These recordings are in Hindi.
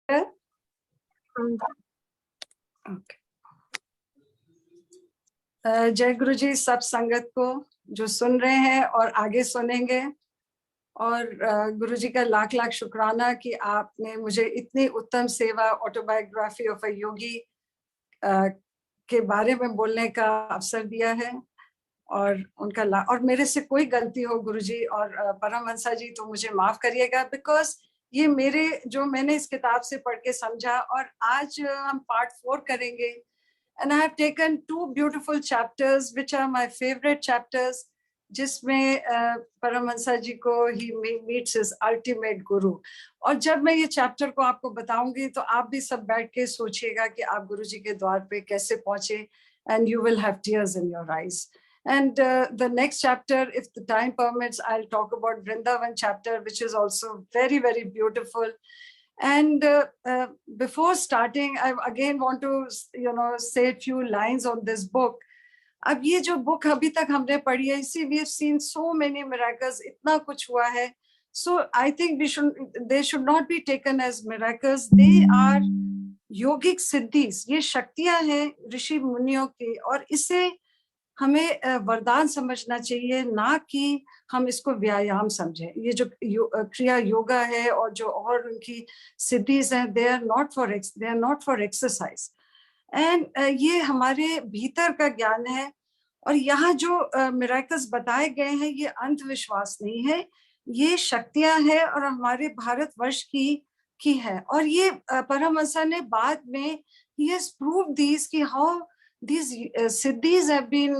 जय गुरु जी सब संगत को जो सुन रहे हैं और आगे सुनेंगे। और गुरु जी का लाख लाख शुक्राना कि आपने मुझे इतनी उत्तम सेवा ऑटोबायोग्राफी ऑफ अ योगी के बारे में बोलने का अवसर दिया है। और उनका और मेरे से कोई गलती हो गुरु जी और परमहंसा जी तो मुझे माफ करिएगा, बिकॉज ये मेरे जो मैंने इस किताब से पढ़ के समझा। और आज हम पार्ट 4 करेंगे। And I have taken 2 beautiful chapters which are my favorite chapters, जिसमें परमहंसा जी को he meets his ultimate guru। और जब मैं ये चैप्टर को आपको बताऊंगी तो आप भी सब बैठ के सोचिएगा कि आप गुरु जी के द्वार पे कैसे पहुंचे, and you will have tears in your eyes। And the next chapter, if the time permits, I'll talk about Vrindavan chapter, which is also very, very beautiful। And before starting, I again want to, say a few lines on this book। अब ये जो book अभी तक हमने पढ़ी है, इसी we have seen so many miracles, इतना कुछ हुआ है। So I think they should not be taken as miracles। They are yogic siddhis। ये शक्तियां हैं ऋषि मुनियों की, और इसे हमें वरदान समझना चाहिए, ना कि हम इसको व्यायाम समझें। ये जो क्रिया योगा है और जो और उनकी सिद्धीज हैं, they are not for exercise। And ये हमारे भीतर का ज्ञान है। और यहाँ जो मिरेकल्स बताए गए हैं, ये अंधविश्वास नहीं है, ये शक्तियां हैं और हमारे भारतवर्ष की है। और ये परमहंसा ने बाद में he has proved these कि how these siddhis have been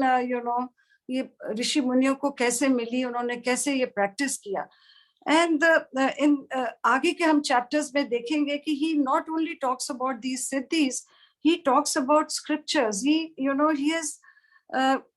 ये ऋषि मुनियों को कैसे मिली, उन्होंने कैसे ये प्रैक्टिस किया। एंड इन आगे के हम चैप्टर्स में देखेंगे कि he not only talks about these siddhis, he talks about scriptures। he has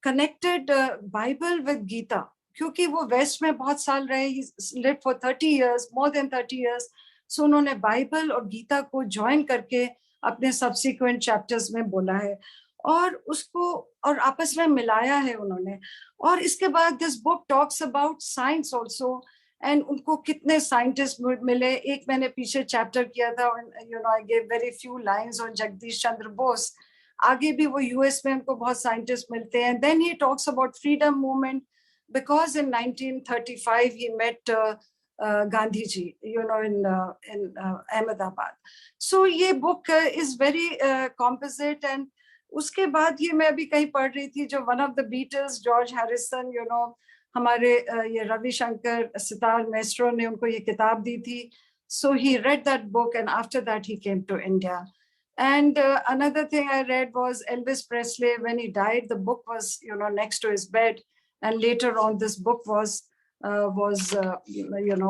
connected Bible with Gita, क्योंकि वो वेस्ट में बहुत साल रहे। he lived for 30 years, more than 30 years। सो उन्होंने बाइबल और गीता को ज्वाइन करके अपने सब्सिक्वेंट चैप्टर्स में बोला है और उसको और आपस में मिलाया है उन्होंने। और इसके बाद this book talks about science also, and उनको कितने साइंटिस्ट मिले। एक मैंने पीछे चैप्टर किया था, I gave very few lines on Jagdish Chandra Bose. आगे भी वो यूएस में उनको बहुत साइंटिस्ट मिलते हैं। Then he talks about freedom movement, because in 1935 he met Gandhi ji, in Ahmedabad। So ये book is very composite। and उसके बाद ये मैं अभी कहीं पढ़ रही थी, जो one of the Beatles, George Harrison, हमारे ये रविशंकर सितार मेस्ट्रो ने उनको ये किताब दी थी। So he read that book and after that he came to India। And another thing I read was Elvis Presley, when he died, the book was next to his bed, and later on this book was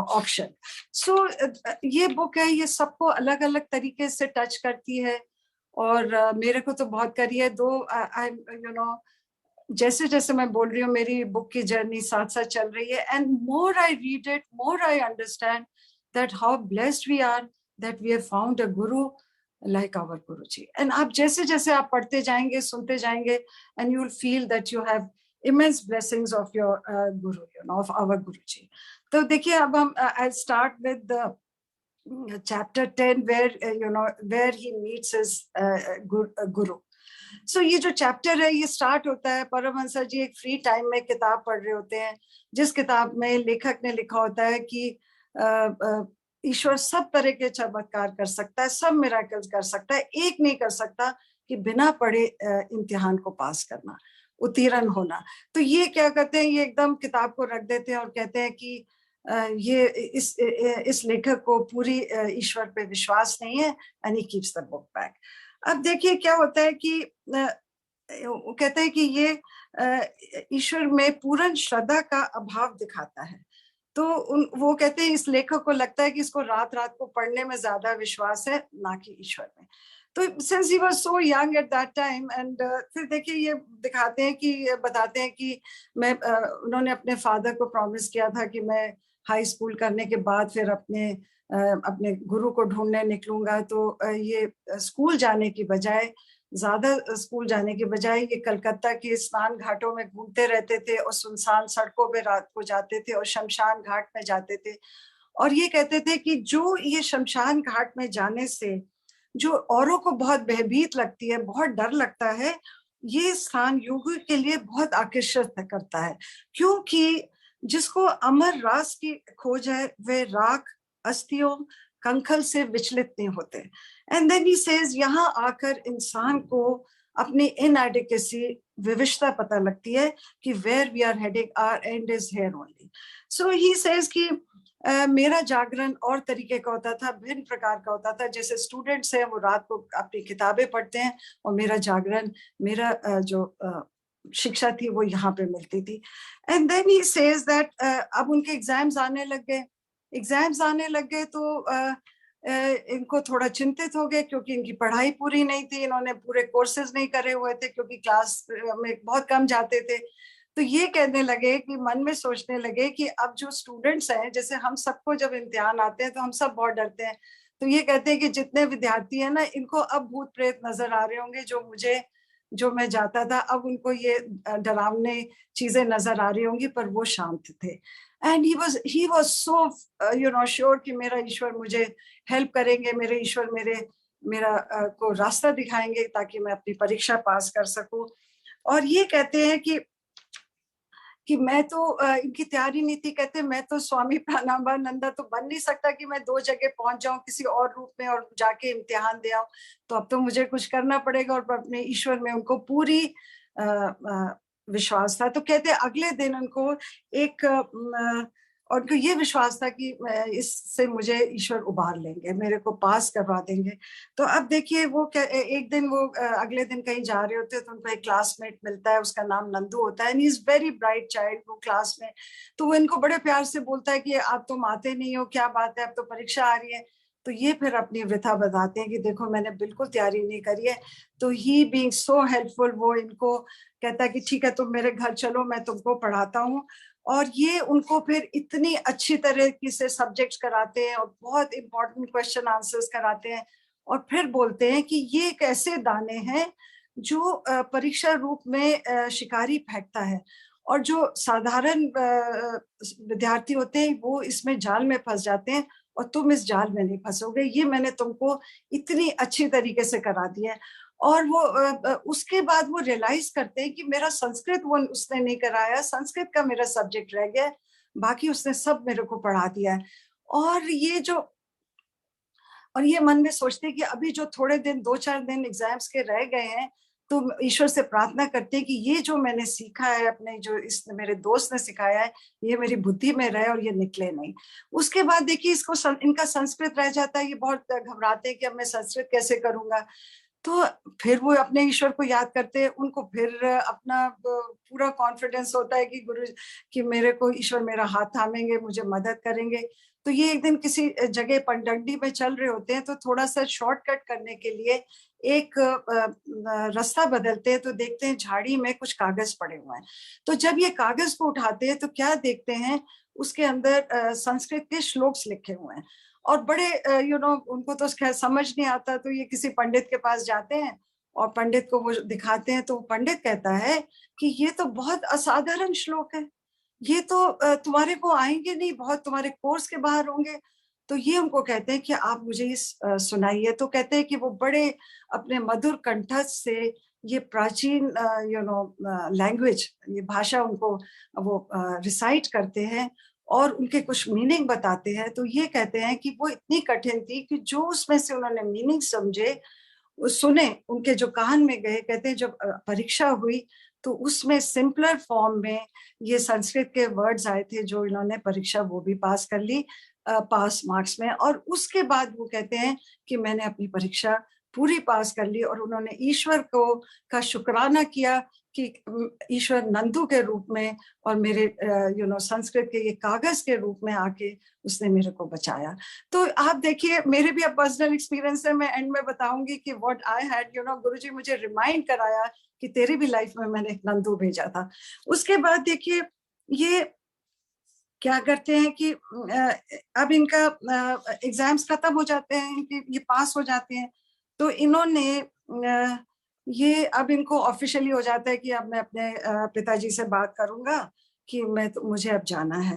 auction। So ये book है, ये सबको अलग अलग तरीके से टच करती है और मेरे को तो बहुत करी है। दो जैसे जैसे मैं बोल रही हूँ, मेरी बुक की जर्नी साथ साथ चल रही है। And more I read it, more I understand that how blessed we are that we have found a guru like our Guruji। And आप जैसे जैसे आप पढ़ते जाएंगे, सुनते जाएंगे, and you will feel that you have immense blessings of your Guru, of our Guruji। तो देखिए अब हम I'll start with the chapter 10 where where he meets his Guru। So ये जो चैप्टर है, ये स्टार्ट होता है, परमहंसा जी एक फ्री टाइम में किताब पढ़ रहे होते हैं, जिस किताब में लेखक ने लिखा होता है कि ईश्वर सब तरह के चमत्कार कर सकता है, सब मिरेकल्स कर सकता है, एक नहीं कर सकता कि बिना पढ़े इम्तिहान को पास करना, उत्तीर्ण होना। तो ये क्या करते हैं, ये एकदम किताब को रख देते हैं और कहते हैं कि ये इस लेखक को पूरी ईश्वर पे विश्वास नहीं है, and he keeps the book back. अब देखिए क्या होता है कि वो कहते हैं कि ये ईश्वर में पूर्ण श्रद्धा का अभाव दिखाता है। तो वो कहते हैं इस लेखक को लगता है कि इसको रात रात को पढ़ने में ज्यादा विश्वास है, ना कि ईश्वर में। तो since he was so young at that time, and फिर देखिए ये दिखाते हैं कि बताते हैं कि मैं उन्होंने अपने फादर को प्रॉमिस किया था कि मैं हाई स्कूल करने के बाद फिर अपने गुरु को ढूंढने निकलूंगा। तो ये स्कूल जाने की बजाय, ज्यादा स्कूल जाने के बजाय ये कलकत्ता के स्नान घाटों में घूमते रहते थे और सुनसान सड़कों पे रात को जाते थे और शमशान घाट में जाते थे और ये कहते थे कि जो ये शमशान घाट में जाने से जो औरों को बहुत भयभीत लगती है, बहुत डर लगता है, ये स्थान योगी के लिए बहुत आकर्षित करता है, क्योंकि जिसको अमर रास की खोज है वे राख, अस्थियों, कंखल से विचलित नहीं होते। एंड देन ही सेज यहाँ आकर इंसान को अपनी इनएडिक्वेसी, विविशता पता लगती है कि where we are heading, our end is here only. So he says कि मेरा जागरण और तरीके का होता था, भिन्न प्रकार का होता था। जैसे स्टूडेंट्स हैं वो रात को अपनी किताबें पढ़ते हैं, और मेरा जागरण, मेरा जो शिक्षा थी वो यहाँ पे मिलती थी। And then he says that अब उनके एग्जाम्स आने लग गए। तो इनको थोड़ा चिंतित हो गए, क्योंकि इनकी पढ़ाई पूरी नहीं थी, इन्होंने पूरे कोर्सेज नहीं करे हुए थे, क्योंकि क्लास में बहुत कम जाते थे। तो ये कहने लगे कि मन में सोचने लगे कि अब जो स्टूडेंट्स हैं, जैसे हम सबको जब इम्तिहान आते हैं तो हम सब बहुत डरते हैं, तो ये कहते हैं कि जितने विद्यार्थी हैं ना, इनको अब भूत प्रेत नजर आ रहे होंगे, जो मैं जाता था, अब उनको ये डरावने चीजें नजर आ रही होंगी, पर वो शांत थे। And he was so sure कि मेरा ईश्वर मुझे हेल्प करेंगे, मेरे ईश्वर मेरा को रास्ता दिखाएंगे ताकि मैं अपनी परीक्षा पास कर सकूं। और ये कहते हैं कि मैं तो इनकी तैयारी नहीं थी, कहते मैं तो स्वामी प्राणाबानंदा तो बन नहीं सकता कि मैं 2 जगह पहुंच जाऊं किसी और रूप में और जाके इम्तिहान दे आऊं, तो अब तो मुझे कुछ करना पड़ेगा। और अपने ईश्वर में उनको पूरी विश्वास था। तो कहते अगले दिन उनको और उनको ये विश्वास था कि इससे मुझे ईश्वर उबार लेंगे, मेरे को पास करवा देंगे। तो अब देखिए वो एक दिन वो अगले दिन कहीं जा रहे होते हैं, तो उनको एक क्लासमेट मिलता है, उसका नाम नंदू होता है, and he is very bright child वो क्लास में। तो वो इनको बड़े प्यार से बोलता है कि आप तुम आते नहीं हो, क्या बात है, अब तो परीक्षा आ रही है। तो ये फिर अपनी वृथा बताते हैं कि देखो मैंने बिल्कुल तैयारी नहीं करी है। तो ही बीइंग सो हेल्पफुल, वो इनको कहता है कि ठीक है तुम मेरे घर चलो, मैं तुमको पढ़ाता हूँ। और ये उनको फिर इतनी अच्छी तरीके से सब्जेक्ट्स कराते हैं और बहुत इंपॉर्टेंट क्वेश्चन आंसर्स कराते हैं, और फिर बोलते हैं कि ये एक ऐसे दाने हैं जो परीक्षा रूप में शिकारी फेंकता है, और जो साधारण विद्यार्थी होते हैं वो इसमें जाल में फंस जाते हैं, और तुम इस जाल में नहीं फंसोगे, ये मैंने तुमको इतनी अच्छी तरीके से करा दिया है। और वो उसके बाद वो रियलाइज करते हैं कि मेरा संस्कृत वो उसने नहीं कराया, संस्कृत का मेरा सब्जेक्ट रह गया, बाकी उसने सब मेरे को पढ़ा दिया है। और ये मन में सोचते हैं कि अभी जो थोड़े दिन 2-4 दिन एग्जाम्स के रह गए हैं, तो ईश्वर से प्रार्थना करते हैं कि ये जो मैंने सीखा है, अपने जो इस मेरे दोस्त ने सिखाया है, ये मेरी बुद्धि में रहे और ये निकले नहीं। उसके बाद देखिए इनका संस्कृत रह जाता है, ये बहुत घबराते हैं कि अब मैं संस्कृत कैसे करूंगा। तो फिर वो अपने ईश्वर को याद करते हैं, उनको फिर अपना पूरा कॉन्फिडेंस होता है कि गुरु कि मेरे को ईश्वर मेरा हाथ थामेंगे, मुझे मदद करेंगे। तो ये एक दिन किसी जगह पगडंडी में चल रहे होते हैं, तो थोड़ा सा शॉर्टकट करने के लिए एक रास्ता बदलते हैं, तो देखते हैं झाड़ी में कुछ कागज पड़े हुए हैं। तो जब ये कागज को उठाते हैं तो क्या देखते हैं, उसके अंदर संस्कृत के श्लोक्स लिखे हुए हैं, और बड़े उनको तो खैर समझ नहीं आता, तो ये किसी पंडित के पास जाते हैं और पंडित को वो दिखाते हैं। तो पंडित कहता है कि ये तो बहुत असाधारण श्लोक है, ये तो तुम्हारे को आएंगे नहीं, बहुत तुम्हारे कोर्स के बाहर होंगे। तो ये उनको कहते हैं कि आप मुझे ये सुनाइए। तो कहते हैं कि वो बड़े अपने मधुर कंठस्थ से ये प्राचीन लैंग्वेज, ये भाषा उनको वो रिसाइट करते हैं और उनके कुछ मीनिंग बताते हैं। तो ये कहते हैं कि वो इतनी कठिन थी कि जो उसमें से उन्होंने मीनिंग समझे, सुने, उनके जो कान में गए, कहते हैं जब परीक्षा हुई तो उसमें सिंपलर फॉर्म में ये संस्कृत के वर्ड्स आए थे, जो इन्होंने परीक्षा वो भी पास कर ली पास मार्क्स में। और उसके बाद वो कहते हैं कि मैंने अपनी परीक्षा पूरी पास कर ली, और उन्होंने ईश्वर का शुक्राना किया कि ईश्वर नंदू के रूप में और मेरे संस्कृत के ये कागज के रूप में आके उसने मेरे को बचाया। तो आप देखिए, मेरे भी अब पर्सनल एक्सपीरियंस है, मैं एंड में बताऊंगी कि व्हाट आई हैड, गुरुजी मुझे रिमाइंड कराया कि तेरी भी लाइफ में मैंने एक नंदू भेजा था। उसके बाद देखिए ये क्या करते हैं कि अब इनका एग्जाम्स खत्म हो जाते हैं, ये पास हो जाते हैं। तो इन्होंने ये अब इनको ऑफिशियली हो जाता है कि अब मैं अपने पिताजी से बात करूंगा कि मुझे अब जाना है।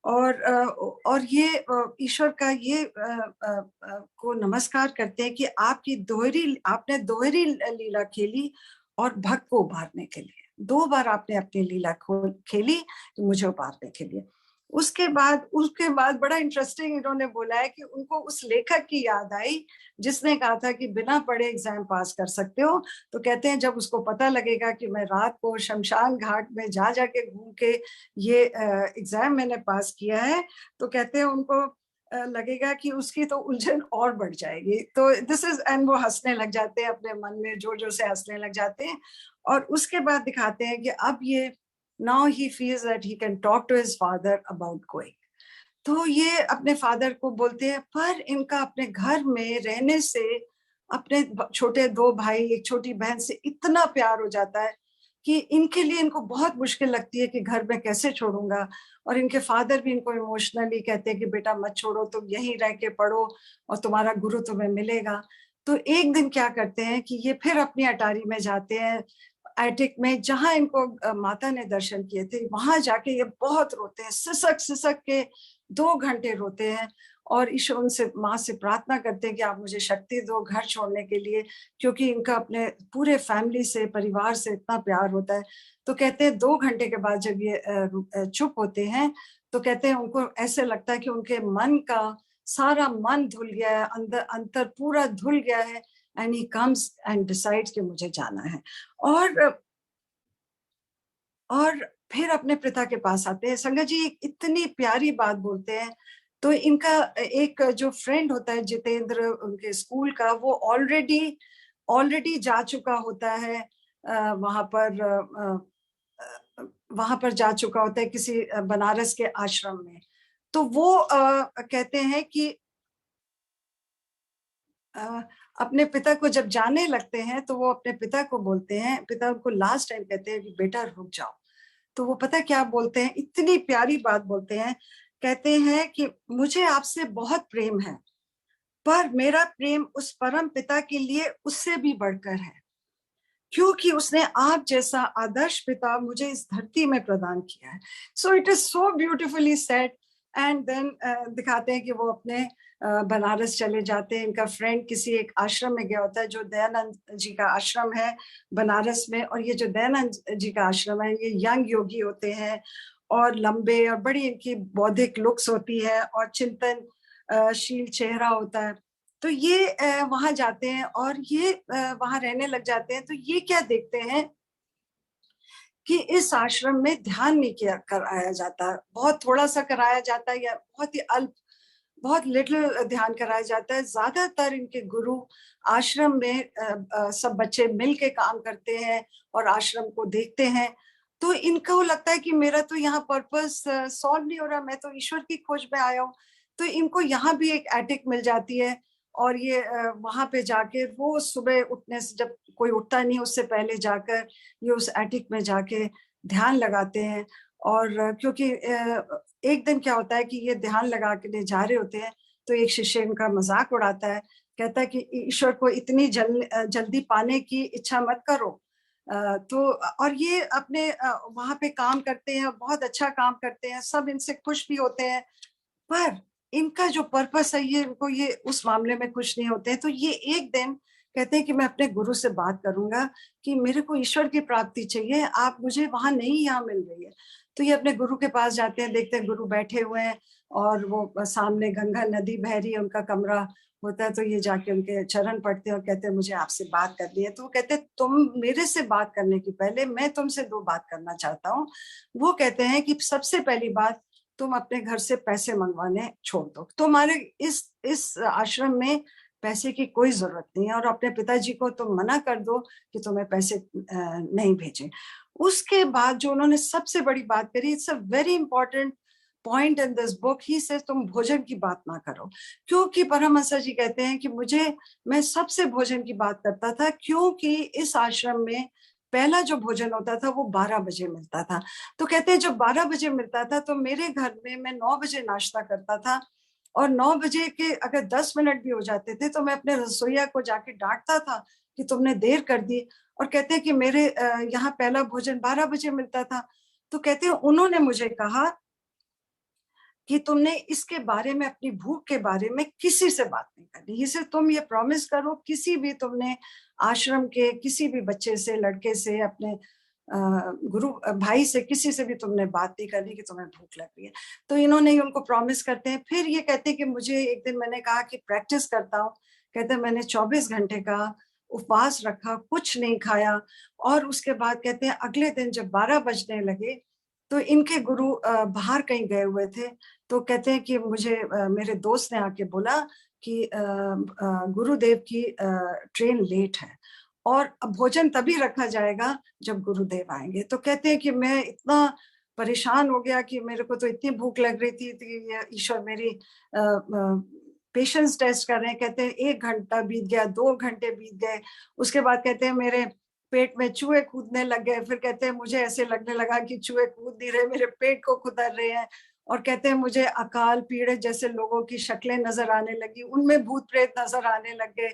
और ये ईश्वर का ये को नमस्कार करते हैं कि आपने दोहरी लीला खेली और भक्त को उबारने के लिए। 2 बार आपने अपनी लीला खेली मुझे उबारने के लिए। उसके बाद बड़ा इंटरेस्टिंग इन्होंने बोला है कि उनको उस लेखक की याद आई जिसने कहा था कि बिना पढ़े एग्जाम पास कर सकते हो। तो कहते हैं जब उसको पता लगेगा कि मैं रात को शमशान घाट में जा जाके घूम के ये एग्जाम मैंने पास किया है, तो कहते हैं उनको लगेगा कि उसकी तो उलझन और बढ़ जाएगी। तो दिस इज, एंड वो हंसने लग जाते हैं, अपने मन में जोर जोर से हंसने लग जाते हैं। और उसके बाद दिखाते हैं कि अब ये now he feels that he can talk to his father about going। तो ये अपने फादर को बोलते हैं, पर इनका अपने घर में रहने से अपने छोटे 2 भाई एक छोटी बहन से इतना प्यार हो जाता है कि इनके लिए इनको बहुत मुश्किल लगती है कि घर में कैसे छोड़ूंगा। और इनके फादर भी इनको इमोशनली कहते हैं कि बेटा मत छोड़ो, तुम यहीं रह के पढ़ो और तुम्हारा गुरु तुम्हें मिलेगा। तो एक दिन क्या करते हैं कि ये फिर अपनी अटारी में जाते हैं, एटिक में जहां इनको माता ने दर्शन किए थे, वहां जाके ये बहुत रोते हैं, सिसक सिसक के 2 घंटे रोते हैं। और ईश्वर उनसे, माँ से प्रार्थना करते हैं कि आप मुझे शक्ति दो घर छोड़ने के लिए, क्योंकि इनका अपने पूरे फैमिली से, परिवार से इतना प्यार होता है। तो कहते हैं 2 घंटे के बाद जब ये चुप होते हैं तो कहते हैं उनको ऐसे लगता है कि उनके मन का सारा मन धुल गया है, अंतर पूरा धुल गया है। And he comes and decides कि मुझे जाना है। और फिर अपने पिता के पास आते हैं। संगत जी इतनी प्यारी बात बोलते हैं। तो इनका एक जो फ्रेंड होता है जितेंद्र उनके स्कूल का, वो ऑलरेडी जा चुका होता है वहां पर जा चुका होता है किसी बनारस के आश्रम में। तो वो कहते हैं कि अपने पिता को जब जाने लगते हैं तो वो अपने पिता को बोलते हैं, पिता उनको लास्ट टाइम कहते हैं कि बेटा रुक जाओ। तो वो पता क्या बोलते हैं, इतनी प्यारी बात बोलते हैं, कहते हैं कि मुझे आपसे बहुत प्रेम है, पर मेरा प्रेम उस परम पिता के लिए उससे भी बढ़कर है, क्योंकि उसने आप जैसा आदर्श पिता मुझे इस धरती में प्रदान किया है। So it is so beautifully said. And then दिखाते हैं कि वो अपने बनारस चले जाते हैं। इनका फ्रेंड किसी एक आश्रम में गया होता है जो दयानंद जी का आश्रम है बनारस में। और ये जो दयानंद जी का आश्रम है, ये यंग योगी होते हैं और लंबे और बड़ी इनकी बौद्धिक लुक्स होती है और चिंतनशील चेहरा होता है। तो ये वहां जाते हैं और ये वहां रहने लग जाते हैं। तो ये क्या देखते हैं कि इस आश्रम में ध्यान नहीं किया कराया जाता, बहुत थोड़ा सा कराया जाता है या बहुत ही अल्प, बहुत लिटिल ध्यान कराया जाता है। ज्यादातर इनके गुरु आश्रम में सब बच्चे मिल के काम करते हैं और आश्रम को देखते हैं। तो इनको लगता है कि मेरा तो यहाँ पर्पस सॉल्व नहीं हो रहा, मैं तो ईश्वर की खोज में आया हूँ। तो इनको यहाँ भी एक एटिक मिल जाती है और ये वहां पे जाके रोज सुबह उठने से, जब कोई उठता नहीं उससे पहले जाकर ये उस एटिक में जाके ध्यान लगाते हैं। और क्योंकि एक दिन क्या होता है कि ये ध्यान लगा के जा रहे होते हैं तो एक शिष्य इनका मजाक उड़ाता है, कहता है कि ईश्वर को इतनी जल्दी पाने की इच्छा मत करो। तो और ये अपने वहां पे काम करते हैं, बहुत अच्छा काम करते हैं, सब इनसे खुश भी होते हैं। पर इनका जो पर्पस है ये, इनको ये उस मामले में खुश नहीं होते हैं। तो ये एक दिन कहते हैं कि मैं अपने गुरु से बात करूंगा कि मेरे को ईश्वर की प्राप्ति चाहिए, आप मुझे वहां नहीं यहाँ मिल रही है। तो ये अपने गुरु के पास जाते हैं, देखते हैं गुरु बैठे हुए हैं और वो सामने गंगा नदी बह रही है, उनका कमरा होता है। तो ये जाके उनके चरण पड़ते हैं और कहते हैं मुझे आपसे बात करनी है। तो वो कहते हैं तुम मेरे से बात करने की पहले मैं तुमसे 2 बात करना चाहता हूँ। वो कहते हैं कि सबसे पहली बात, तुम अपने घर से पैसे मंगवाने छोड़ दो, तुम्हारे इस आश्रम में पैसे की कोई जरूरत नहीं है, और अपने पिताजी को तुम मना कर दो कि तुम्हें पैसे नहीं भेजें। उसके बाद जो उन्होंने सबसे बड़ी बात करी, it's a very important point in this book, ही से तुम भोजन की बात ना करो। क्योंकि परमहंस जी कहते हैं कि मैं सबसे भोजन की बात करता था, क्योंकि इस आश्रम में पहला जो भोजन होता था वो 12 बजे मिलता था। तो कहते हैं जब 12 बजे मिलता था तो मेरे घर में मैं 9 बजे नाश्ता करता था, और 9 बजे के अगर 10 मिनट भी हो जाते थे तो मैं अपने रसोइया को जाके डांटता था कि तुमने देर कर दी। और कहते हैं कि मेरे यहाँ पहला भोजन 12 बजे मिलता था। तो कहते हैं उन्होंने मुझे कहा कि तुमने इसके बारे में, अपनी भूख के बारे में किसी से बात नहीं करनी। ये सिर्फ तुम ये प्रॉमिस करो, किसी भी तुमने आश्रम के किसी भी बच्चे से, लड़के से, अपने गुरु भाई से, किसी से भी तुमने बात नहीं करनी कि तुम्हें भूख लग रही है। तो इन्होंने उनको प्रॉमिस करते हैं। फिर ये कहते हैं कि मुझे एक दिन मैंने कहा कि प्रैक्टिस करता हूँ। कहते हैं मैंने 24 घंटे का उपवास रखा, कुछ नहीं खाया। और उसके बाद कहते हैं अगले दिन जब 12 बजने लगे तो इनके गुरु बाहर कहीं गए हुए थे। तो कहते हैं कि मुझे मेरे दोस्त ने आके बोला कि गुरुदेव की ट्रेन लेट है और अब भोजन तभी रखा जाएगा जब गुरुदेव आएंगे। तो कहते हैं कि मैं इतना परेशान हो गया कि मेरे को तो इतनी भूख लग रही थी कि ईश्वर मेरी पेशेंस टेस्ट कर रहे हैं। कहते हैं 1 घंटा बीत गया, 2 घंटे बीत गए। उसके बाद कहते हैं मेरे पेट में चूहे कूदने लग गए। फिर कहते हैं मुझे ऐसे लगने लगा कि चूहे कूद नहीं रहे, मेरे पेट को खुदर रहे हैं। और कहते हैं मुझे अकाल पीड़ित जैसे लोगों की शक्लें नजर आने लगी, उनमें भूत प्रेत नजर आने लग गए।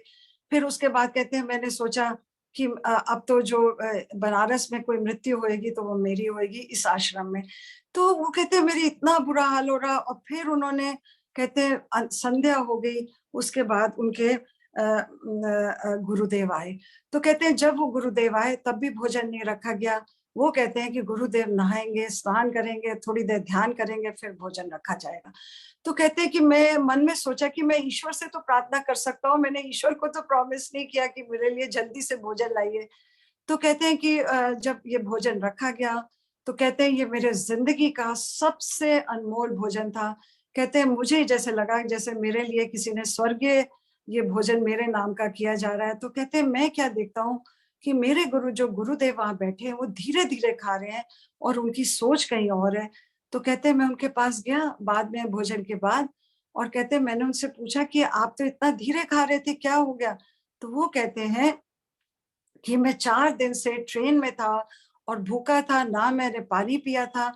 फिर उसके बाद कहते हैं मैंने सोचा कि अब तो जो बनारस में कोई मृत्यु होएगी तो वो मेरी होएगी इस आश्रम में। तो वो कहते हैं मेरी इतना बुरा हाल हो रहा। और फिर उन्होंने, कहते हैं संध्या हो गई, उसके बाद उनके गुरुदेव आए। तो कहते हैं जब वो गुरुदेव आए तब भी भोजन नहीं रखा गया। वो कहते हैं कि गुरुदेव नहाएंगे, स्नान करेंगे, थोड़ी देर ध्यान करेंगे, फिर भोजन रखा जाएगा। तो कहते हैं कि मैं मन में सोचा कि मैं ईश्वर से तो प्रार्थना कर सकता हूँ, मैंने ईश्वर को तो प्रॉमिस नहीं किया कि मेरे लिए जल्दी से भोजन लाइए। तो कहते हैं कि जब ये भोजन रखा गया तो कहते हैं ये मेरे जिंदगी का सबसे अनमोल भोजन था। कहते हैं मुझे जैसे लगा जैसे मेरे लिए किसी ने स्वर्गीय ये भोजन मेरे नाम का किया जा रहा है। तो कहते हैं मैं क्या देखता हूँ कि मेरे गुरु, जो गुरुदेव वहां बैठे हैं, वो धीरे धीरे खा रहे हैं और उनकी सोच कहीं और है। तो कहते हैं मैं उनके पास गया बाद में, भोजन के बाद, और कहते हैं मैंने उनसे पूछा कि आप तो इतना धीरे खा रहे थे, क्या हो गया? तो वो कहते हैं कि मैं 4 दिन से ट्रेन में था और भूखा था, ना मैंने पानी पिया था।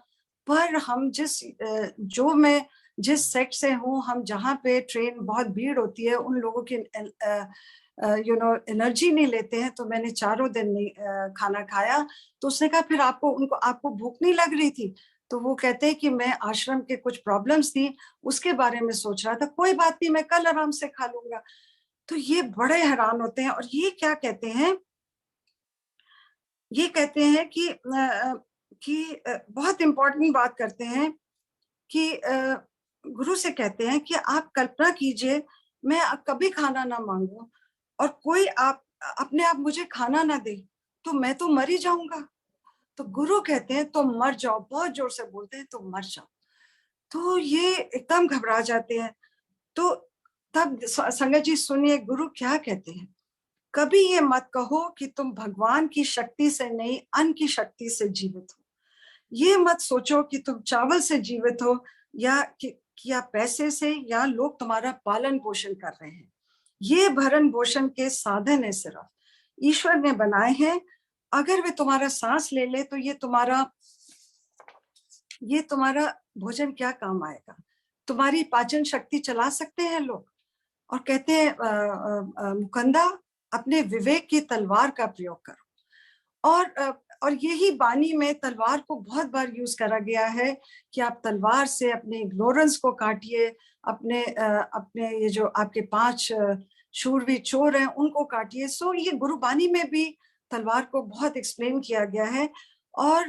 पर हम जो मैं जिस सेक्ट से हूँ, हम जहाँ पे ट्रेन बहुत भीड़ होती है, उन लोगों की एनर्जी नहीं लेते हैं। तो मैंने 4 दिन नहीं खाना खाया। तो उसने कहा फिर आपको भूख नहीं लग रही थी? तो वो कहते हैं कि मैं आश्रम के कुछ प्रॉब्लम्स थी उसके बारे में सोच रहा था, कोई बात नहीं, मैं कल आराम से खा लूंगा। तो ये बड़े हैरान होते हैं और ये क्या कहते हैं, ये कहते हैं कि बहुत इंपॉर्टेंट बात करते हैं कि गुरु से कहते हैं कि आप कल्पना कीजिए मैं कभी खाना ना मांगू और कोई आप अपने आप मुझे खाना ना दे, तो मैं तो मर ही जाऊंगा। तो गुरु कहते हैं तो मर जाओ, बहुत जोर से बोलते हैं तो मर जाओ। तो ये एकदम घबरा जाते हैं। तो तब संगत जी सुनिए गुरु क्या कहते हैं। कभी ये मत कहो कि तुम भगवान की शक्ति से नहीं, अन्न की शक्ति से जीवित हो। ये मत सोचो कि तुम चावल से जीवित हो या पैसे से, या लोग तुम्हारा पालन पोषण कर रहे हैं। ये भरण पोषण के साधन है, सिर्फ ईश्वर ने बनाए हैं। अगर वे तुम्हारा सांस ले ले तो ये तुम्हारा भोजन क्या काम आएगा? तुम्हारी पाचन शक्ति चला सकते हैं लोग। और कहते हैं मुकंदा, अपने विवेक की तलवार का प्रयोग करो। और यही बानी में तलवार को बहुत बार यूज करा गया है कि आप तलवार से अपने इग्नोरेंस को काटिए, अपने ये जो आपके 5 शूरवीर चोर हैं उनको काटिए। सो ये गुरुबानी में भी तलवार को बहुत एक्सप्लेन किया गया है। और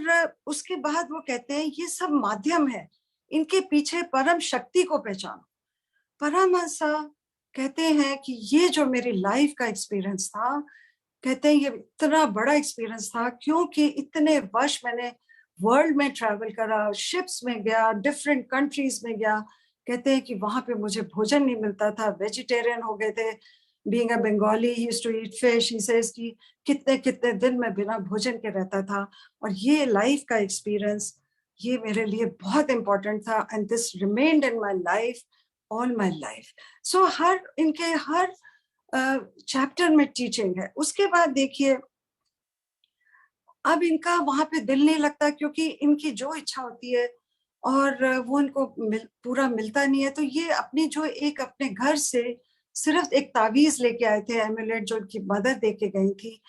उसके बाद वो कहते हैं ये सब माध्यम है, इनके पीछे परम शक्ति को पहचानो। परमहंसा कहते हैं कि ये जो मेरी लाइफ का एक्सपीरियंस था, कहते हैं ये इतना बड़ा एक्सपीरियंस था क्योंकि इतने वर्ष मैंने वर्ल्ड में ट्रैवल करा, शिप्स में गया, डिफरेंट कंट्रीज में गया। कहते हैं कि वहां पे मुझे भोजन नहीं मिलता था, वेजिटेरियन हो गए थे। Being a Bengali, he used to eat fish. He says कि कितने कितने दिन में बिना भोजन के रहता था। और ये लाइफ का एक्सपीरियंस, ये मेरे लिए बहुत इंपॉर्टेंट था and this remained in my life all my life. So इनके हर चैप्टर में टीचिंग है। उसके बाद देखिए अब इनका वहां पे दिल नहीं लगता क्योंकि इनकी जो इच्छा होती है और वो इनको पूरा मिलता नहीं है। तो ये अपने घर से सिर्फ एक तावीज लेके आए थे, एमुलेट, जो इनकी मदर दे के गई थी।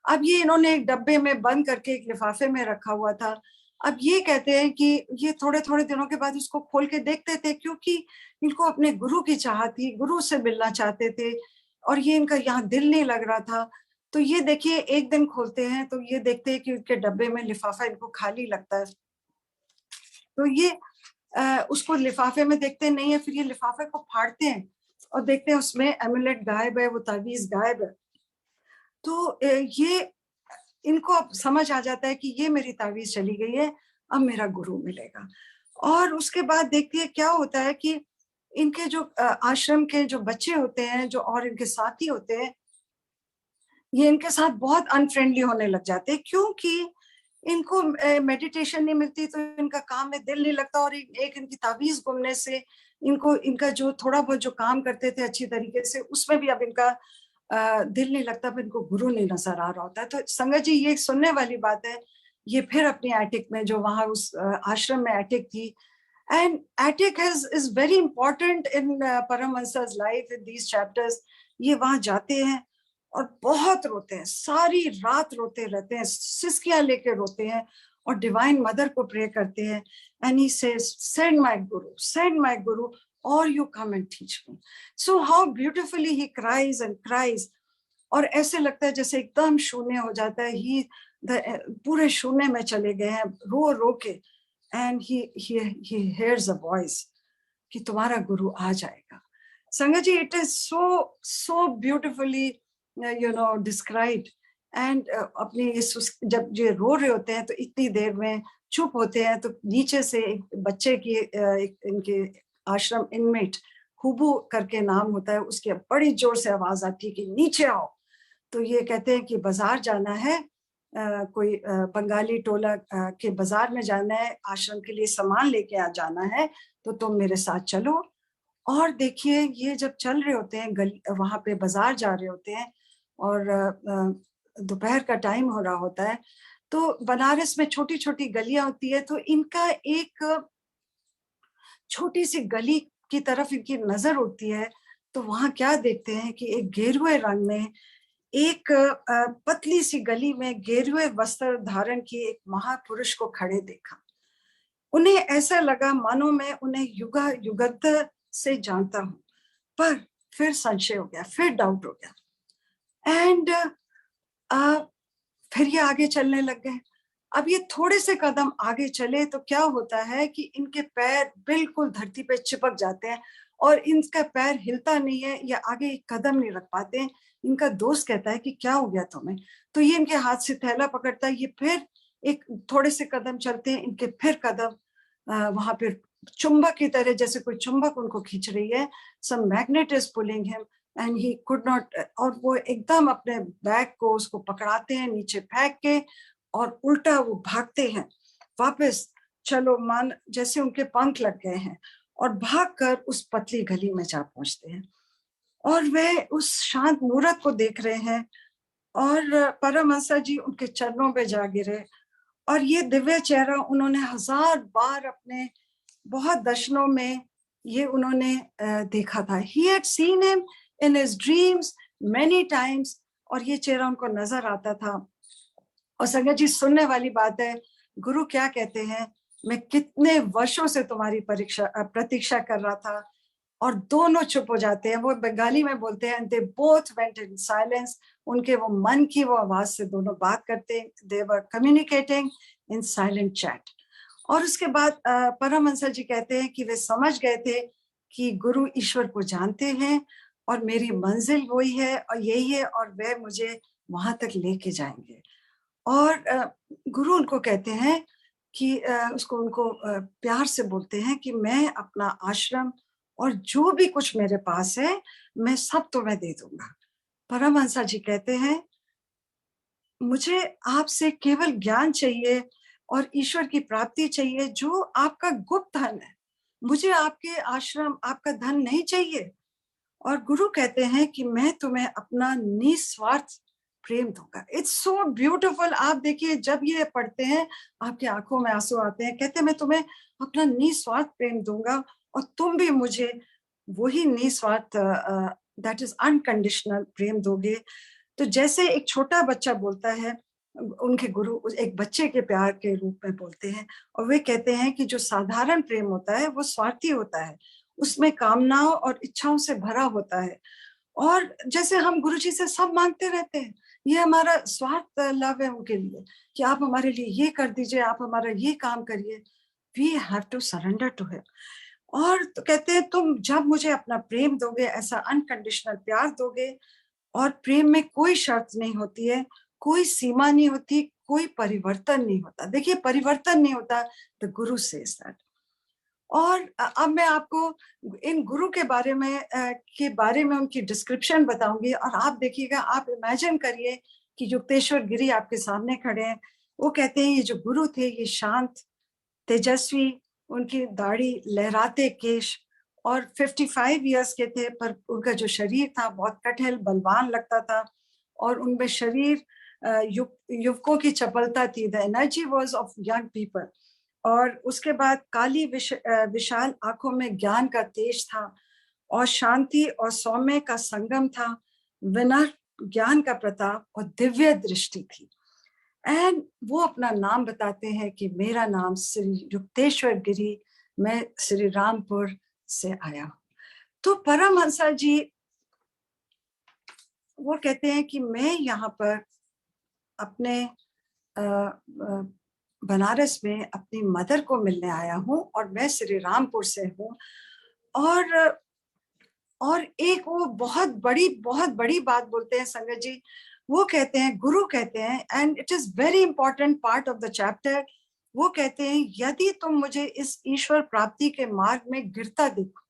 अब ये इन्होंने एक डब्बे में बंद करके एक लिफाफे में रखा हुआ था। अब ये कहते हैं कि ये थोड़े थोड़े दिनों के बाद उसको खोल के देखते थे, क्योंकि इनको अपने गुरु की चाहत थी, गुरु से मिलना चाहते थे, और ये इनका यहाँ दिल नहीं लग रहा था। तो ये देखिए, एक दिन खोलते हैं तो ये देखते हैं कि उनके डब्बे में लिफाफा इनको खाली लगता है। तो ये उसको लिफाफे में देखते नहीं है, फिर ये लिफाफे को फाड़ते हैं और देखते हैं उसमें एमुलेट गायब है, वो तावीज गायब है। तो ये इनको अब समझ आ जाता है कि ये मेरी तावीज चली गई है, अब मेरा गुरु मिलेगा। और उसके बाद देखती है क्या होता है कि इनके जो आश्रम के जो बच्चे होते हैं, जो और इनके साथी होते हैं, ये इनके साथ बहुत अनफ्रेंडली होने लग जाते हैं, क्योंकि इनको मेडिटेशन नहीं मिलती, तो इनका काम में दिल नहीं लगता, और एक इनकी तावीज गुमने से इनको इनका जो थोड़ा बहुत जो काम करते थे अच्छी तरीके से, उसमें भी अब इनका दिल नहीं लगता, पर इनको गुरु नहीं नजर आ रहा होता है। तो संगत जी, ये सुनने वाली बात है। ये फिर अपनी एटिक में, जो वहां उस आश्रम में एटिक थी, and attic is very important in Paramahansa's life in these chapters। ये वहां जाते हैं और बहुत रोते हैं, सारी रात रोते रहते हैं, सिसकियां लेके रोते हैं, और डिवाइन मदर को प्रे करते हैं। And he says, send my guru, or you come and teach me। So how beautifully he cries and cries। और ऐसे लगता है जैसे एकदम शून्य हो जाता है, ही पूरे शून्य में चले गए हैं, रो रो के। And he hears a voice कि तुम्हारा गुरु आ जाएगा। संगत जी, it is so beautifully described। And अपनी इस जब ये रो रहे होते हैं तो इतनी देर में चुप होते हैं, तो नीचे से एक बच्चे की इनके आश्रम इनमेट, हुबू करके नाम होता है, उसकी बड़ी जोर से आवाज आती है कि नीचे आओ। तो ये कहते हैं कि बाजार जाना है, कोई बंगाली टोला के बाजार में जाना है, आश्रम के लिए सामान लेके आ जाना है, तो तुम मेरे साथ चलो। और देखिए, ये जब चल रहे होते हैं, गली वहां पे बाजार जा रहे होते हैं, और दोपहर का टाइम हो रहा होता है, तो बनारस में छोटी छोटी गलियां होती है, तो इनका एक छोटी सी गली की तरफ इनकी नजर उठती है। तो वहां क्या देखते हैं कि एक गेरुए रंग में, एक पतली सी गली में गेरुए वस्त्र धारण किए एक महापुरुष को खड़े देखा। उन्हें ऐसा लगा मानो मैं उन्हें युगा युगांतर से जानता हूं, पर फिर संशय हो गया, फिर डाउट हो गया। एंड फिर ये आगे चलने लग गए। अब ये थोड़े से कदम आगे चले तो क्या होता है कि इनके पैर बिल्कुल धरती पे चिपक जाते हैं, और इनका पैर हिलता नहीं है, या आगे एक कदम नहीं रख पाते। इनका दोस्त कहता है कि क्या हो गया तुम्हें? तो ये इनके हाथ से थैला पकड़ता है, ये फिर एक थोड़े से कदम चलते हैं, इनके फिर कदम वहां पर चुंबक की तरह, जैसे कोई चुंबक उनको खींच रही है। Some magnet is pulling him and he could not, और वो एकदम अपने बैग को उसको पकड़ाते हैं नीचे फेंक के, और उल्टा वो भागते हैं वापस। चलो, मान जैसे उनके पंख लग गए हैं, और भागकर उस पतली गली में जा पहुंचते हैं, और वे उस शांत मूर्त को देख रहे हैं। और परमहंसा जी उनके चरणों पे जा गिरे, और ये दिव्य चेहरा उन्होंने 1000 बार अपने बहुत दर्शनों में ये उन्होंने देखा था। He had seen him in his dreams many times, और ये चेहरा उनको नजर आता था। और संगत जी, सुनने वाली बात है, गुरु क्या कहते हैं, मैं कितने वर्षों से तुम्हारी प्रतीक्षा कर रहा था। और दोनों चुप हो जाते हैं। वो बंगाली में बोलते हैं, they both went in silence। उनके वो मन की वो आवाज से दोनों बात करते, they were communicating in silent chat। और उसके बाद परमहंस जी कहते हैं कि वे समझ गए थे कि गुरु ईश्वर को जानते हैं, और मेरी मंजिल वही है और यही है, और वे मुझे वहां तक लेके जाएंगे। और गुरु उनको कहते हैं कि उसको उनको प्यार से बोलते हैं कि मैं अपना आश्रम और जो भी कुछ मेरे पास है, मैं सब तुम्हें दे दूंगा। परमहंसा जी कहते हैं, मुझे आपसे केवल ज्ञान चाहिए और ईश्वर की प्राप्ति चाहिए, जो आपका गुप्त धन है। मुझे आपके आश्रम, आपका धन नहीं चाहिए। और गुरु कहते हैं कि मैं तुम्हें अपना निस्वार्थ प्रेम दूंगा। It's so beautiful. आप देखिए, जब ये पढ़ते हैं आपकी आंखों में आंसू आते हैं। कहते हैं, मैं तुम्हें अपना निस्वार्थ प्रेम दूंगा, और तुम भी मुझे वही निस्वार्थ, दैट इज अनकंडीशनल प्रेम दोगे। तो जैसे एक छोटा बच्चा बोलता है, उनके गुरु एक बच्चे के प्यार के रूप में बोलते हैं, और वे कहते हैं कि जो साधारण प्रेम होता है वो स्वार्थी होता है, उसमें कामनाओं और इच्छाओं से भरा होता है। और जैसे हम गुरुजी से सब मांगते रहते हैं, ये हमारा स्वार्थ लव है उनके लिए, कि आप हमारे लिए ये कर दीजिए, आप हमारा ये काम करिए। We have to surrender to him. और तो कहते हैं तुम जब मुझे अपना प्रेम दोगे, ऐसा अनकंडीशनल प्यार दोगे, और प्रेम में कोई शर्त नहीं होती है, कोई सीमा नहीं होती, कोई परिवर्तन नहीं होता। देखिए, परिवर्तन नहीं होता, द गुरु सेज दैट। और अब मैं आपको इन गुरु के बारे में उनकी डिस्क्रिप्शन बताऊंगी, और आप देखिएगा, आप इमेजिन करिए कि युक्तेश्वर गिरी आपके सामने खड़े हैं। वो कहते हैं ये जो गुरु थे ये शांत, तेजस्वी, उनकी दाढ़ी, लहराते केश, और 55 इयर्स के थे, पर उनका जो शरीर था बहुत कठिन बलवान लगता था, और उनमें शरीर युवकों की चपलता थी। The energy was of young people. और उसके बाद काली विशाल आंखों में ज्ञान का तेज था, और शांति और सौम्य का संगम था, विनर ज्ञान का प्रताप और दिव्य दृष्टि थी। एंड वो अपना नाम बताते हैं कि मेरा नाम श्री युक्तेश्वर गिरी, मैं श्री रामपुर से आया हूं। तो परमहंसा जी वो कहते हैं कि मैं यहाँ पर अपने बनारस में अपनी मदर को मिलने आया हूँ, और मैं श्री रामपुर से हूँ। और एक वो बहुत बड़ी बात बोलते हैं संगत जी। वो कहते हैं, गुरु कहते हैं, and it is very important part of the chapter. वो कहते हैं यदि तुम मुझे इस ईश्वर प्राप्ति के मार्ग में गिरता देखो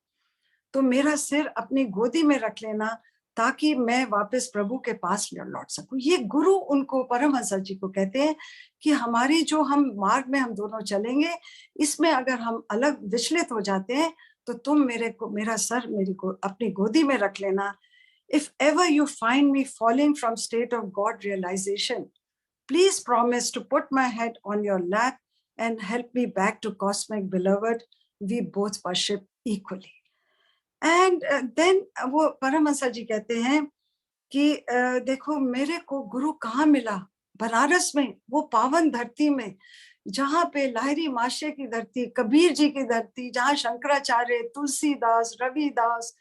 तो मेरा सिर अपनी गोदी में रख लेना, ताकि मैं वापस प्रभु के पास लौट सकूं। ये गुरु उनको, परमहंसा जी को कहते हैं कि हमारी जो हम मार्ग में हम दोनों चलेंगे, इसमें अगर हम अलग विचलित हो जाते हैं तो तुम मेरा सर अपनी गोदी में रख लेना। If ever you find me falling from state of God realization, please promise to put my head on your lap and help me back to cosmic beloved. We both worship equally. And then वो परमहंसा जी कहते हैं कि देखो मेरे को गुरु कहाँ मिला, बनारस में, वो पावन धरती में, जहाँ पे लाहिरी माशे की धरती, कबीर जी की धरती, जहाँ शंकराचार्य, तुलसीदास, रविदास।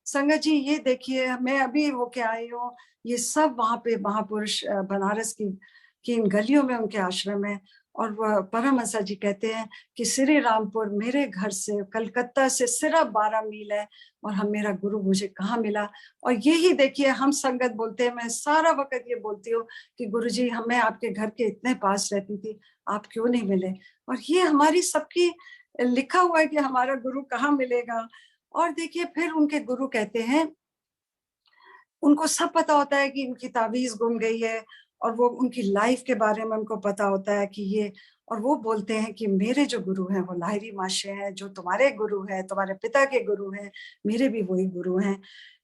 संगत जी ये देखिए, मैं अभी होके आई हूँ, ये सब वहां पे महापुरुष बनारस की इन गलियों में उनके आश्रम है। और वह परमहंसा जी कहते हैं कि श्री रामपुर मेरे घर से, कलकत्ता से सिर्फ 12 मील है, और मेरा गुरु मुझे कहाँ मिला। और यही देखिए, हम संगत बोलते हैं, मैं सारा वक्त ये बोलती हूँ कि गुरुजी, हमें आपके घर के इतने पास रहती थी, आप क्यों नहीं मिले। और ये हमारी सबकी लिखा हुआ है कि हमारा गुरु कहाँ मिलेगा। और देखिए, फिर उनके गुरु कहते हैं, उनको सब पता होता है कि इनकी ताबीज गुम गई है, और वो उनकी लाइफ के बारे में उनको पता होता है कि ये, और वो बोलते हैं कि मेरे जो गुरु हैं वो लाहिरी माशे हैं, जो तुम्हारे गुरु हैं, तुम्हारे पिता के गुरु हैं, मेरे भी वही गुरु हैं।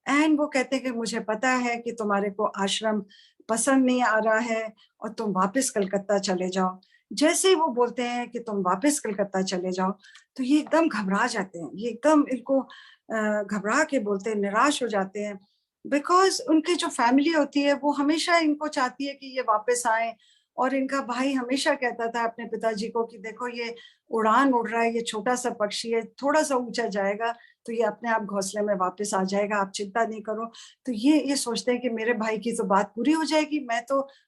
एंड वो कहते हैं कि मुझे पता है कि तुम्हारे को आश्रम पसंद नहीं आ रहा है, और तुम वापस कलकत्ता चले जाओ। जैसे ही वो बोलते हैं कि तुम वापस कलकत्ता चले जाओ, तो ये एकदम घबरा जाते हैं, ये एकदम इनको घबरा के बोलते हैं, निराश हो जाते हैं। बिकॉज उनकी जो फैमिली होती है वो हमेशा इनको चाहती है कि ये वापस आए, और इनका भाई हमेशा कहता था अपने पिताजी को कि देखो ये उड़ान उड़ रहा है, ये छोटा सा पक्षी है, थोड़ा सा ऊंचा जाएगा तो ये अपने आप घोंसले में वापस आ जाएगा, आप चिंता नहीं करो। तो ये सोचते हैं कि मेरे भाई की तो बात पूरी हो जाएगी,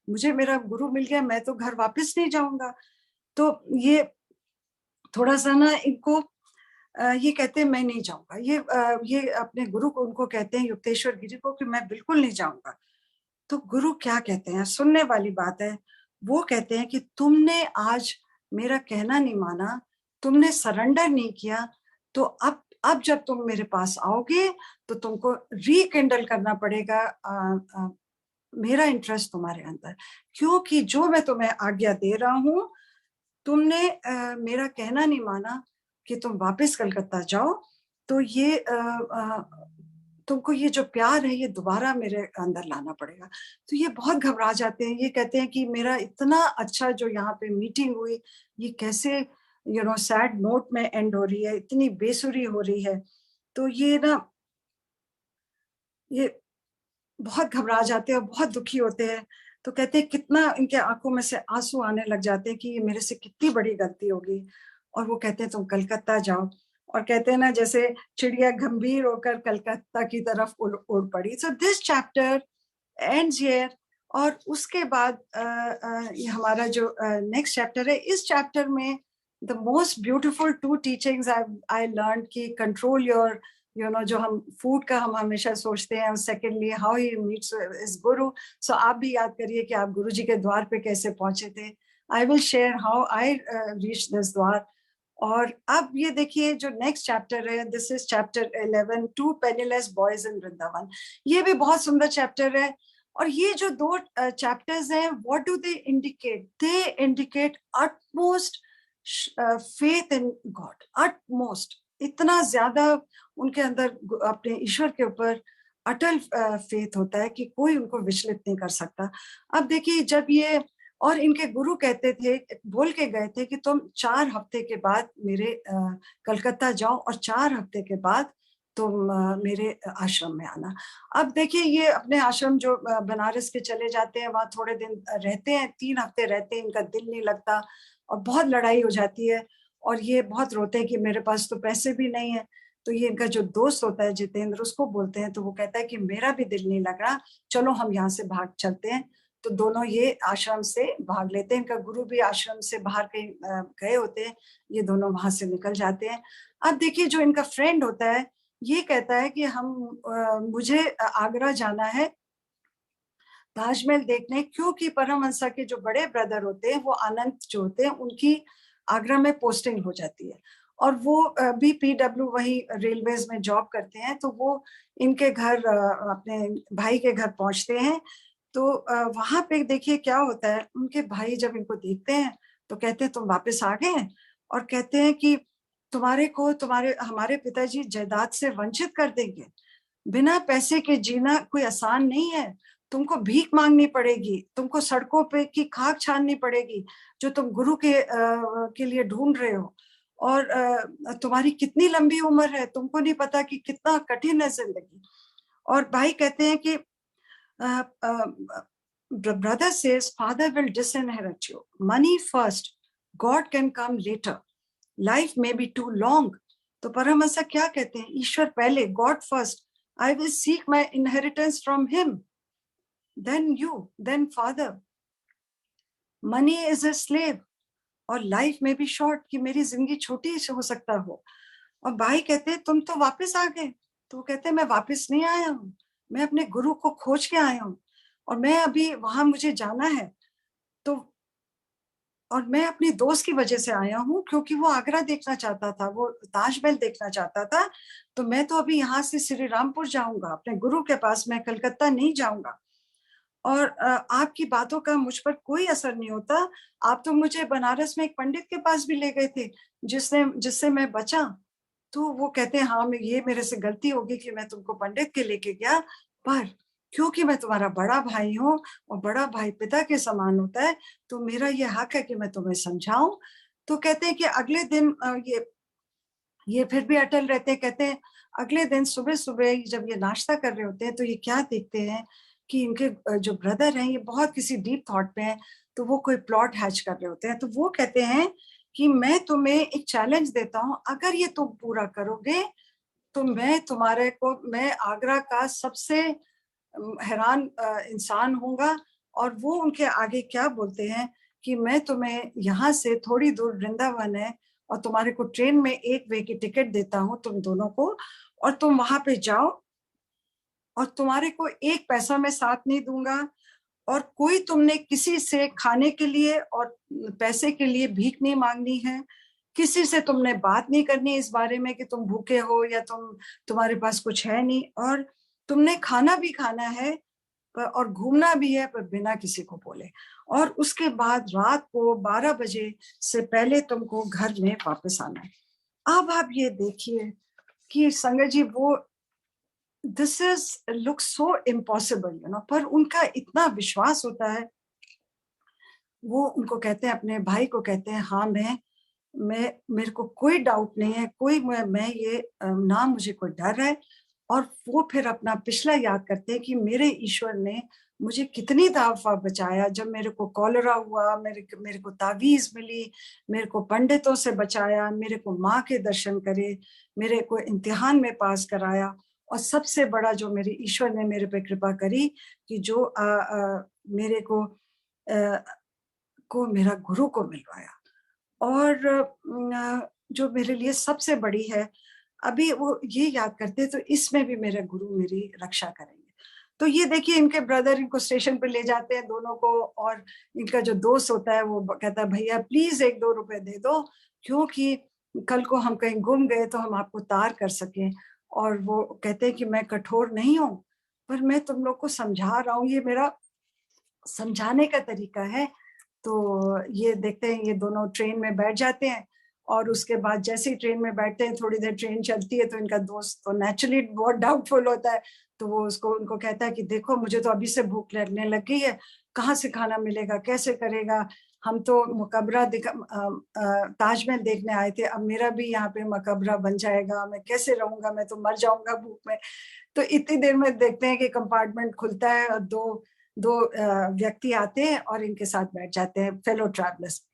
मुझे मेरा गुरु मिल गया, मैं तो घर वापस नहीं जाऊंगा। तो ये थोड़ा सा ना इनको ये कहते हैं मैं नहीं जाऊंगा, ये अपने गुरु को, उनको कहते हैं युक्तेश्वर गिरी को, कि मैं बिल्कुल नहीं जाऊंगा। तो गुरु क्या कहते हैं, सुनने वाली बात है। वो कहते हैं कि तुमने आज मेरा कहना नहीं माना, तुमने सरेंडर नहीं किया, तो अब जब तुम मेरे पास आओगे तो तुमको रिकिंडल करना पड़ेगा मेरा इंटरेस्ट तुम्हारे अंदर, क्योंकि जो मैं तुम्हें आज्ञा दे रहा हूं, तुमने मेरा कहना नहीं माना कि तुम वापस कलकत्ता जाओ, तो ये तुमको ये जो प्यार है ये दोबारा मेरे अंदर लाना पड़ेगा। तो ये बहुत घबरा जाते हैं, ये कहते हैं कि मेरा इतना अच्छा जो यहाँ पे मीटिंग हुई, ये कैसे सैड नोट में एंड हो रही है, इतनी बेसुरी हो रही है। तो ये बहुत घबरा जाते हैं और बहुत दुखी होते हैं। तो कहते हैं कितना इनके आंखों में से आंसू आने लग जाते हैं कि ये मेरे से कितनी बड़ी गलती होगी। और वो कहते हैं तुम कलकत्ता जाओ, और कहते हैं ना जैसे चिड़िया गंभीर होकर कलकत्ता की तरफ उड़ पड़ी। So this chapter ends here. और उसके बाद ये हमारा जो नेक्स्ट चैप्टर है, इस चैप्टर में the most beautiful two teachings I learn कि कंट्रोल योर जो हम फूड का हम हमेशा सोचते हैं, secondly how he meets is guru. So आप भी याद करिए कि आप गुरु जी के द्वार पे कैसे पहुंचे थे। I will share how I reach this dwar. और अब ये देखिए जो नेक्स्ट चैप्टर है, this is chapter 11, two penniless boys in Vrindavan. ये भी बहुत सुंदर चैप्टर है। और ये जो दो चैप्टर्स हैं, what do they indicate? They indicate utmost faith in God, utmost, इतना ज्यादा उनके अंदर अपने ईश्वर के ऊपर अटल फेथ होता है कि कोई उनको विचलित नहीं कर सकता। अब देखिए जब ये, और इनके गुरु कहते थे, बोल के गए थे कि तुम 4 हफ्ते के बाद मेरे कलकत्ता जाओ और 4 हफ्ते के बाद तुम मेरे आश्रम में आना। अब देखिए ये अपने आश्रम जो बनारस के चले जाते हैं, वहां थोड़े दिन रहते हैं, 3 हफ्ते रहते हैं, इनका दिल नहीं लगता और बहुत लड़ाई हो जाती है। और ये बहुत रोते हैं कि मेरे पास तो पैसे भी नहीं है। तो ये इनका जो दोस्त होता है जितेंद्र, उसको बोलते हैं, तो वो कहता है कि मेरा भी दिल नहीं लग रहा, चलो हम यहाँ से भाग चलते हैं। तो दोनों ये आश्रम से भाग लेते हैं। इनका गुरु भी आश्रम से बाहर कहीं गए होते हैं, ये दोनों वहां से निकल जाते हैं। अब देखिए जो इनका फ्रेंड होता है, ये कहता है कि मुझे आगरा जाना है ताजमहल देखने, क्योंकि परमहंसा के जो बड़े ब्रदर होते हैं, वो अनंत जो होते हैं, उनकी आगरा में पोस्टिंग हो जाती है। और वो भी PW वही रेलवेज में जॉब करते हैं। तो वो इनके घर अपने भाई के घर पहुंचते हैं। तो वहां पे देखिए क्या होता है, उनके भाई जब इनको देखते हैं तो कहते हैं तुम वापस आ गए हैं, और कहते हैं कि तुम्हारे हमारे पिताजी जायदाद से वंचित कर देंगे। बिना पैसे के जीना कोई आसान नहीं है। तुमको भीख मांगनी पड़ेगी, तुमको सड़कों पे की खाक छाननी पड़ेगी जो तुम गुरु के लिए ढूंढ रहे हो। और तुम्हारी कितनी लंबी उम्र है, तुमको नहीं पता कि कितना कठिन है जिंदगी। और भाई कहते हैं कि brother says father will disinherit you, money first, God can come later, life may be too long। तो परमहंसा क्या कहते हैं, ईश्वर पहले, God first, I will seek my inheritance from him, then you, then father, money is a slave, और लाइफ में भी शॉर्ट, कि मेरी जिंदगी छोटी हो सकता हो। और भाई कहते हैं तुम तो वापस आ गए। तो वो कहते हैं मैं वापस नहीं आया हूँ, मैं अपने गुरु को खोज के आया हूँ, और मैं अभी वहां मुझे जाना है। तो और मैं अपनी दोस्त की वजह से आया हूँ, क्योंकि वो आगरा देखना चाहता था, वो ताजमहल देखना चाहता था। तो मैं तो अभी यहाँ से श्री रामपुर जाऊंगा अपने गुरु के पास, मैं कलकत्ता नहीं जाऊंगा। और आपकी बातों का मुझ पर कोई असर नहीं होता। आप तो मुझे बनारस में एक पंडित के पास भी ले गए थे, जिससे मैं बचा। तो वो कहते हैं हाँ, ये मेरे से गलती होगी कि मैं तुमको पंडित के लेके गया, पर क्योंकि मैं तुम्हारा बड़ा भाई हूँ और बड़ा भाई पिता के समान होता है, तो मेरा ये हक है कि मैं तुम्हें समझाऊं। तो कहते हैं कि अगले दिन ये फिर भी अटल रहते हैं। कहते हैं अगले दिन सुबह सुबह जब ये नाश्ता कर रहे होते हैं, तो ये क्या देखते हैं कि इनके जो ब्रदर हैं, ये बहुत किसी डीप थॉट पे हैं। तो वो कोई प्लॉट हैच कर रहे होते हैं। तो वो कहते हैं कि मैं तुम्हें एक चैलेंज देता हूं, अगर ये तुम पूरा करोगे तो मैं आगरा का सबसे हैरान इंसान होऊंगा। और वो उनके आगे क्या बोलते हैं कि मैं तुम्हें यहाँ से थोड़ी दूर वृंदावन है, और तुम्हारे को ट्रेन में 1 वे की टिकट देता हूँ तुम दोनों को, और तुम वहां पे जाओ, और तुम्हारे को 1 पैसा मैं साथ नहीं दूंगा, और कोई तुमने किसी से खाने के लिए और पैसे के लिए भीख नहीं मांगनी है। किसी से तुमने बात नहीं करनी इस बारे में कि तुम भूखे हो या तुम्हारे पास कुछ है नहीं, और तुमने खाना भी खाना है और घूमना भी है, पर बिना किसी को बोले। और उसके बाद रात को 12 बजे से पहले तुमको घर में वापस आना है। अब आप ये देखिए कि संगत जी, वो this is look so impossible, पर उनका इतना विश्वास होता है। वो उनको कहते हैं, अपने भाई को कहते हैं, हाँ मैं मेरे को कोई डाउट नहीं है, मैं ये ना मुझे कोई डर है। और वो फिर अपना पिछला याद करते हैं कि मेरे ईश्वर ने मुझे कितनी दफा बचाया, जब मेरे को कॉलरा हुआ, मेरे को तावीज मिली, मेरे को पंडितों से बचाया, मेरे को माँ के दर्शन करे, मेरे को इम्तिहान में पास कराया, और सबसे बड़ा जो मेरे ईश्वर ने मेरे पे कृपा करी कि जो मेरे को मेरा गुरु को मिलवाया। और जो मेरे लिए सबसे बड़ी है, अभी वो ये याद करते तो इसमें भी मेरे गुरु मेरी रक्षा करेंगे। तो ये देखिए, इनके ब्रदर इनको स्टेशन पे ले जाते हैं दोनों को, और इनका जो दोस्त होता है वो कहता है भैया प्लीज 1-2 रुपए दे दो, क्योंकि कल को हम कहीं गुम गए तो हम आपको तार कर सकें। और वो कहते हैं कि मैं कठोर नहीं हूँ, पर मैं तुम लोग को समझा रहा हूँ, ये मेरा समझाने का तरीका है। तो ये देखते हैं, ये दोनों ट्रेन में बैठ जाते हैं, और उसके बाद जैसे ही ट्रेन में बैठते हैं, थोड़ी देर ट्रेन चलती है, तो इनका दोस्त तो नेचुरली बहुत डाउटफुल होता है। तो वो उनको कहता है कि देखो मुझे तो अभी से भूख लगने लग गई है, कहाँ से खाना मिलेगा, कैसे करेगा, हम तो मकबरा ताजमहल देखने आए थे, अब मेरा भी यहाँ पे मकबरा बन जाएगा, मैं कैसे रहूंगा, मैं तो मर जाऊंगा भूख में। तो इतनी देर में देखते हैं कि कंपार्टमेंट खुलता है और दो दो व्यक्ति आते हैं और इनके साथ बैठ जाते हैं, फेलो ट्रैवलर्स।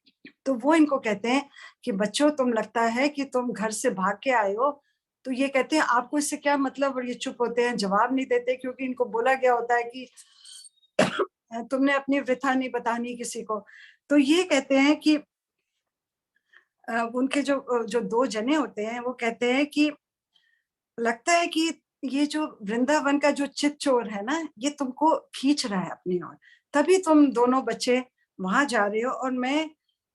तो वो इनको कहते हैं कि बच्चों, तुम लगता है कि तुम घर से भाग के आए हो। तो ये कहते हैं आपको इससे क्या मतलब, और ये चुप होते हैं, जवाब नहीं देते, क्योंकि इनको बोला गया होता है कि तुमने अपनी वृथा नहीं बतानी किसी को। तो ये कहते हैं कि उनके जो जो दो जने होते हैं, वो कहते हैं कि लगता है कि ये जो वृंदावन का जो चित चोर है ना, ये तुमको खींच रहा है अपनी ओर, तभी तुम दोनों बच्चे वहां जा रहे हो, और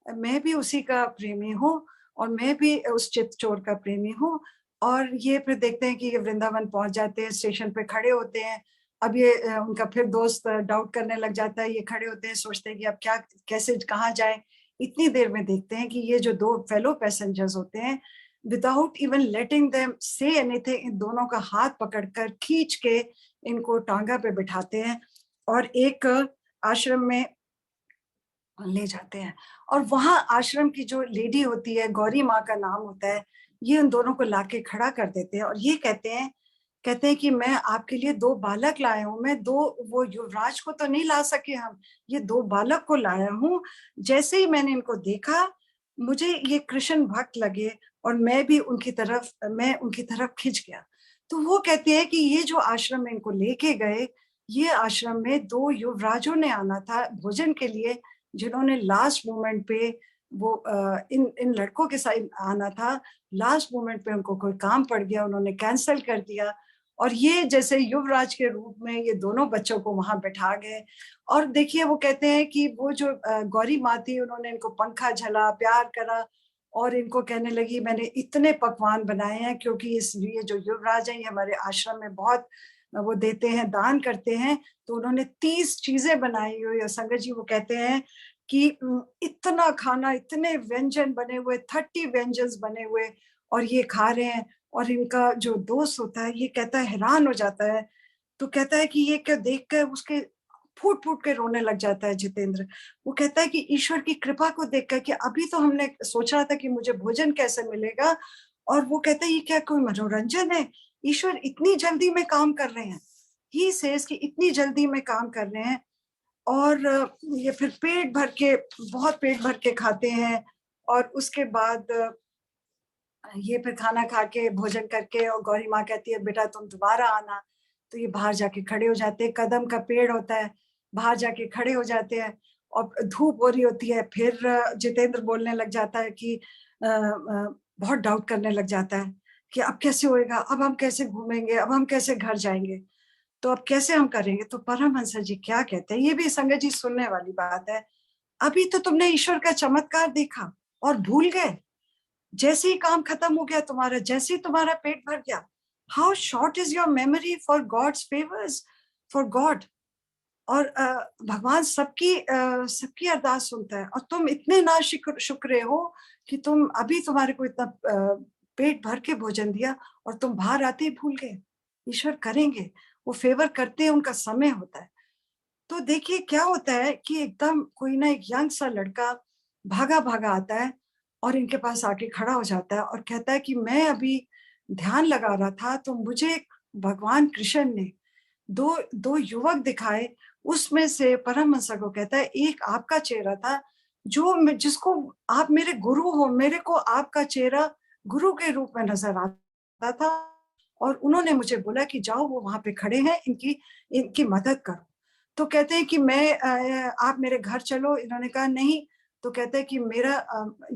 मैं भी उसी का प्रेमी हूँ, और मैं भी उस चित चोर का प्रेमी हूँ। और ये फिर देखते हैं कि ये वृंदावन पहुंच जाते हैं, स्टेशन पे खड़े होते हैं। अब ये उनका फिर दोस्त डाउट करने लग जाता है, ये खड़े होते हैं, सोचते हैं कि अब क्या, कैसे, कहाँ जाए। इतनी देर में देखते हैं कि ये जो दो फेलो पैसेंजर्स होते हैं, without even letting them say anything, इन दोनों का हाथ पकड़कर खींच के इनको टांगा पे बिठाते हैं और एक आश्रम में ले जाते हैं। और वहां आश्रम की जो लेडी होती है, गौरी माँ का नाम होता है, ये उन दोनों को लाके खड़ा कर देते हैं, और ये कहते हैं कि मैं आपके लिए 2 बालक लाया हूँ, मैं दो, वो युवराज को तो नहीं ला सके हम, ये 2 बालक को लाया हूँ। जैसे ही मैंने इनको देखा, मुझे ये कृष्ण भक्त लगे, और मैं उनकी तरफ खिंच गया। तो वो कहते हैं कि ये जो आश्रम में इनको लेके गए, ये आश्रम में 2 युवराजों ने आना था भोजन के लिए, जिन्होंने लास्ट मोमेंट पे वो इन इन लड़कों के साथ आना था। लास्ट मोमेंट पे उनको कोई काम पड़ गया, उन्होंने कैंसिल कर दिया, और ये जैसे युवराज के रूप में ये दोनों बच्चों को वहां बैठा गए। और देखिए, वो कहते हैं कि वो जो गौरी माँ थी, उन्होंने इनको पंखा झला, प्यार करा, और इनको कहने लगी मैंने इतने पकवान बनाए हैं, क्योंकि ये जो युवराज है, ये हमारे आश्रम में बहुत वो देते हैं, दान करते हैं। तो उन्होंने 30 चीजें बनाई हुई है संगत जी। वो कहते हैं कि इतना खाना, इतने व्यंजन बने हुए, 30 व्यंजन बने हुए, और ये खा रहे हैं। और इनका जो दोस्त होता है, ये कहता है, हैरान हो जाता है। तो कहता है कि ये क्या देख कर उसके फूट फूट के रोने लग जाता है जितेंद्र। वो कहता है कि ईश्वर की कृपा को देखकर, कि अभी तो हमने सोच रहा था कि मुझे भोजन कैसे मिलेगा, और वो कहता है ये क्या कोई मनोरंजन है, ईश्वर इतनी जल्दी में काम कर रहे हैं। ही सेज कि इतनी जल्दी में काम कर रहे हैं। और ये फिर बहुत पेट भर के खाते हैं। और उसके बाद ये फिर खाना खा के, भोजन करके, और गौरी माँ कहती है बेटा तुम दोबारा आना। तो ये बाहर जाके खड़े हो जाते हैं, कदम का पेड़ होता है, बाहर जाके खड़े हो जाते हैं। और धूप हो रही होती है। फिर जितेंद्र बोलने लग जाता है कि बहुत डाउट करने लग जाता है कि अब कैसे होएगा, अब हम कैसे घूमेंगे, अब हम कैसे घर जाएंगे, तो अब कैसे हम करेंगे। तो परमहंस जी क्या कहते हैं, ये भी संगत जी सुनने वाली बात है। अभी तो तुमने ईश्वर का चमत्कार देखा और भूल गए, जैसे ही काम खत्म हो गया तुम्हारा, जैसे ही तुम्हारा पेट भर गया। How short is your memory for God's favours, for God. और भगवान सबकी अरदास सुनता है, और तुम इतने ना शुक्रे हो कि तुम अभी, तुम्हारे को इतना पेट भर के भोजन दिया, और तुम बाहर आते ही भूल गए। ईश्वर करेंगे, वो फेवर करते हैं, उनका समय होता है। तो देखिए क्या होता है कि एकदम कोई ना एक यंग सा लड़का भागा भागा आता है, और इनके पास आके खड़ा हो जाता है, और कहता है कि मैं अभी ध्यान लगा रहा था, तो मुझे भगवान कृष्ण ने दो दो युवक दिखाए। उसमें से परमहंस को कहता है एक आपका चेहरा था जिसको आप मेरे गुरु हो, मेरे को आपका चेहरा गुरु के रूप में नजर आता था, और उन्होंने मुझे बोला कि जाओ वो वहां पे खड़े हैं, इनकी इनकी मदद करो। तो कहते हैं कि आप मेरे घर चलो। इन्होंने कहा नहीं। तो कहते हैं कि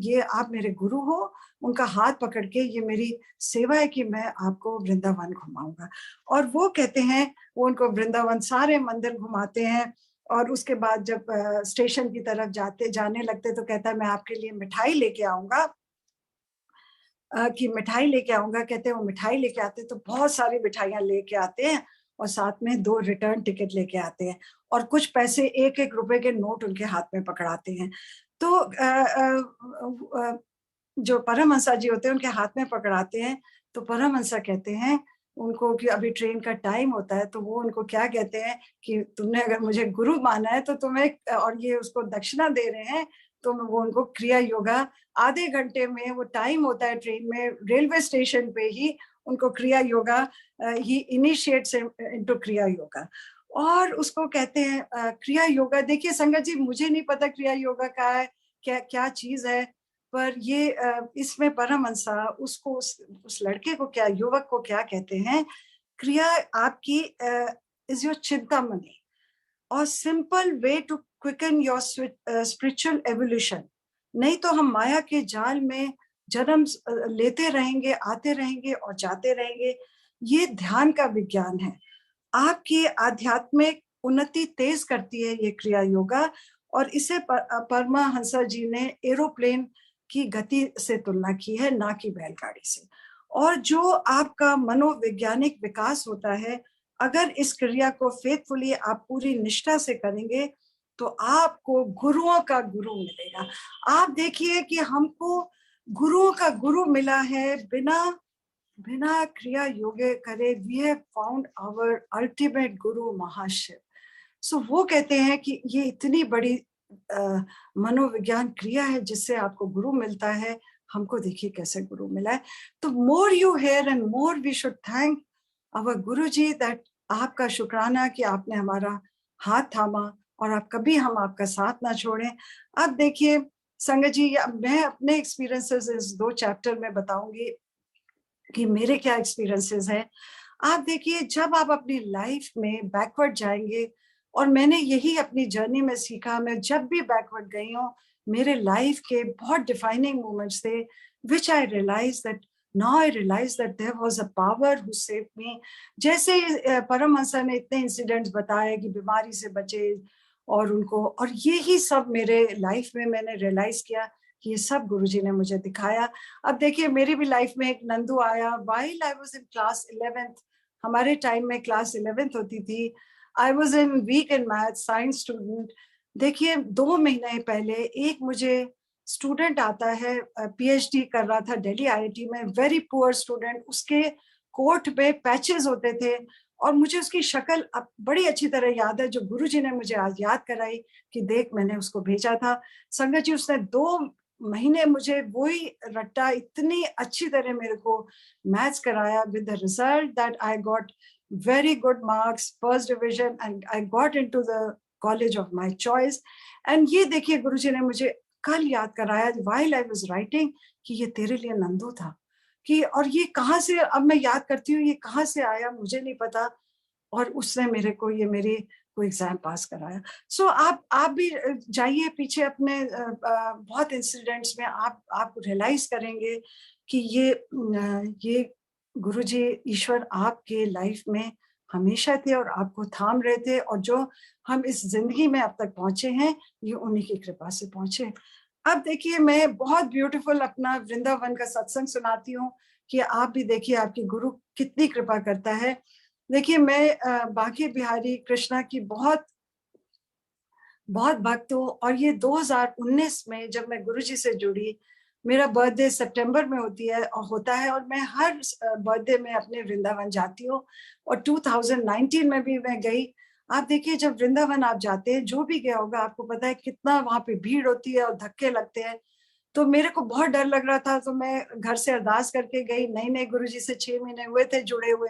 ये आप मेरे गुरु हो, उनका हाथ पकड़ के ये मेरी सेवा है कि मैं आपको वृंदावन घुमाऊंगा। और वो कहते हैं, वो उनको वृंदावन सारे मंदिर घुमाते हैं। और उसके बाद जब स्टेशन की तरफ जाने लगते तो कहता है मैं आपके लिए मिठाई लेके आऊंगा, कि मिठाई लेके आऊंगा। कहते हैं वो मिठाई लेके आते तो बहुत सारी मिठाइयां लेके आते हैं, और साथ में 2 रिटर्न टिकट लेके आते हैं, और कुछ पैसे 1-1 रुपए के नोट उनके हाथ में पकड़ाते हैं। तो जो परमहंसा जी होते हैं उनके हाथ में पकड़ाते हैं। तो परमहंसा कहते हैं उनको कि अभी ट्रेन का टाइम होता है, तो वो उनको क्या कहते हैं कि तुमने अगर मुझे गुरु माना है तो तुम्हें, और ये उसको दक्षिणा दे रहे हैं, तो वो उनको क्रिया योगा आधे घंटे में, वो टाइम होता है ट्रेन में, रेलवे स्टेशन पे ही उनको क्रिया योगा ही इनिशिएट्स इनटू क्रिया योगा। और उसको कहते हैं क्रिया योगा। देखिए संगत जी, मुझे नहीं पता क्रिया योगा का है क्या क्या चीज है, पर ये इसमें परमहंसा उसको उस लड़के को क्या, युवक को क्या कहते हैं, क्रिया आपकी इज योर चिंतामणि और simple way to quicken your spiritual evolution. नहीं तो हम माया के जाल में जन्म लेते रहेंगे, आते रहेंगे और जाते रहेंगे। ये ध्यान का विज्ञान है, आपकी आध्यात्मिक उन्नति तेज करती है ये क्रिया योगा। और इसे परमहंसा जी ने एरोप्लेन की गति से तुलना की है, ना कि बैलगाड़ी से। और जो आपका मनोवैज्ञानिक विकास होता है, अगर इस क्रिया को फेथफुली आप पूरी निष्ठा से करेंगे तो आपको गुरुओं का गुरु मिलेगा। आप देखिए कि हमको गुरुओं का गुरु मिला है, बिना बिना क्रिया योगे करे। We have found our ultimate guru Mahashiv. सो वो कहते हैं कि ये इतनी बड़ी मनोविज्ञान क्रिया है जिससे आपको गुरु मिलता है। हमको देखिए कैसे गुरु मिला है। तो more you hear and more we should thank our guru ji, that आपका शुक्राना कि आपने हमारा हाथ थामा, और आप कभी हम आपका साथ ना छोड़ें। अब देखिए संगत जी, मैं अपने एक्सपीरियंसेस इस 2 चैप्टर में बताऊंगी कि मेरे क्या एक्सपीरियंसेस हैं। आप देखिए, जब आप अपनी लाइफ में बैकवर्ड जाएंगे, और मैंने यही अपनी जर्नी में सीखा, मैं जब भी बैकवर्ड गई हूँ, मेरे लाइफ के बहुत डिफाइनिंग मोमेंट्स थे, which I realise that now I realise that there was a power who saved me. जैसे परमहंसा ने इतने इंसिडेंट्स बताए कि बीमारी से बचे, और उनको, और यही सब मेरे लाइफ में मैंने रियलाइज किया कि ये सब गुरुजी ने मुझे दिखाया। अब देखिए मेरी भी लाइफ में एक नंदू आया while I was in class 11th। हमारे टाइम में क्लास 11th होती थी। I was in weak in math, science student. देखिए 2 महीने पहले एक मुझे स्टूडेंट आता है, पीएचडी कर रहा था दिल्ली आईआईटी में, वेरी पुअर स्टूडेंट। उसके कोट पे पैचेस होते थे, और मुझे उसकी शक्ल अब बड़ी अच्छी तरह याद है, जो गुरुजी ने मुझे आज याद कराई कि देख मैंने उसको भेजा था। संगत जी, उसने 2 महीने मुझे वही रट्टा इतनी अच्छी तरह मेरे को मैथ्स कराया, with the result that I got very good marks, first division, and I got into the college of my choice. And ये देखिए गुरुजी ने मुझे कल याद कराया व्हाइल आई वाज राइटिंग कि ये तेरे लिए नंदू था। कि और ये कहाँ से, अब मैं याद करती हूँ ये कहाँ से आया मुझे नहीं पता, और उसने मेरे को ये मेरी को एग्जाम पास कराया। सो आप भी जाइए पीछे अपने बहुत इंसिडेंट्स में, आप रियलाइज करेंगे कि ये गुरुजी ईश्वर आपके लाइफ में हमेशा थे और आपको थाम रहे थे, और जो हम इस जिंदगी में अब तक पहुंचे हैं ये उन्हीं की कृपा से पहुंचे। अब देखिए मैं बहुत ब्यूटीफुल अपना वृंदावन का सत्संग सुनाती हूँ कि आप भी देखिए आपकी गुरु कितनी कृपा करता है। देखिए मैं बांके बिहारी कृष्णा की बहुत बहुत भक्त हूँ, और ये 2019 में जब मैं गुरुजी से जुड़ी, मेरा बर्थडे सितंबर में होता है, और मैं हर बर्थडे में अपने वृंदावन जाती हूँ, और 2019 में भी मैं गई। आप देखिए जब वृंदावन आप जाते हैं, जो भी गया होगा आपको पता है कितना वहां पे भीड़ होती है और धक्के लगते हैं। तो मेरे को बहुत डर लग रहा था, तो मैं घर से अरदास करके गई। नई नई गुरुजी से 6 महीने हुए थे जुड़े हुए।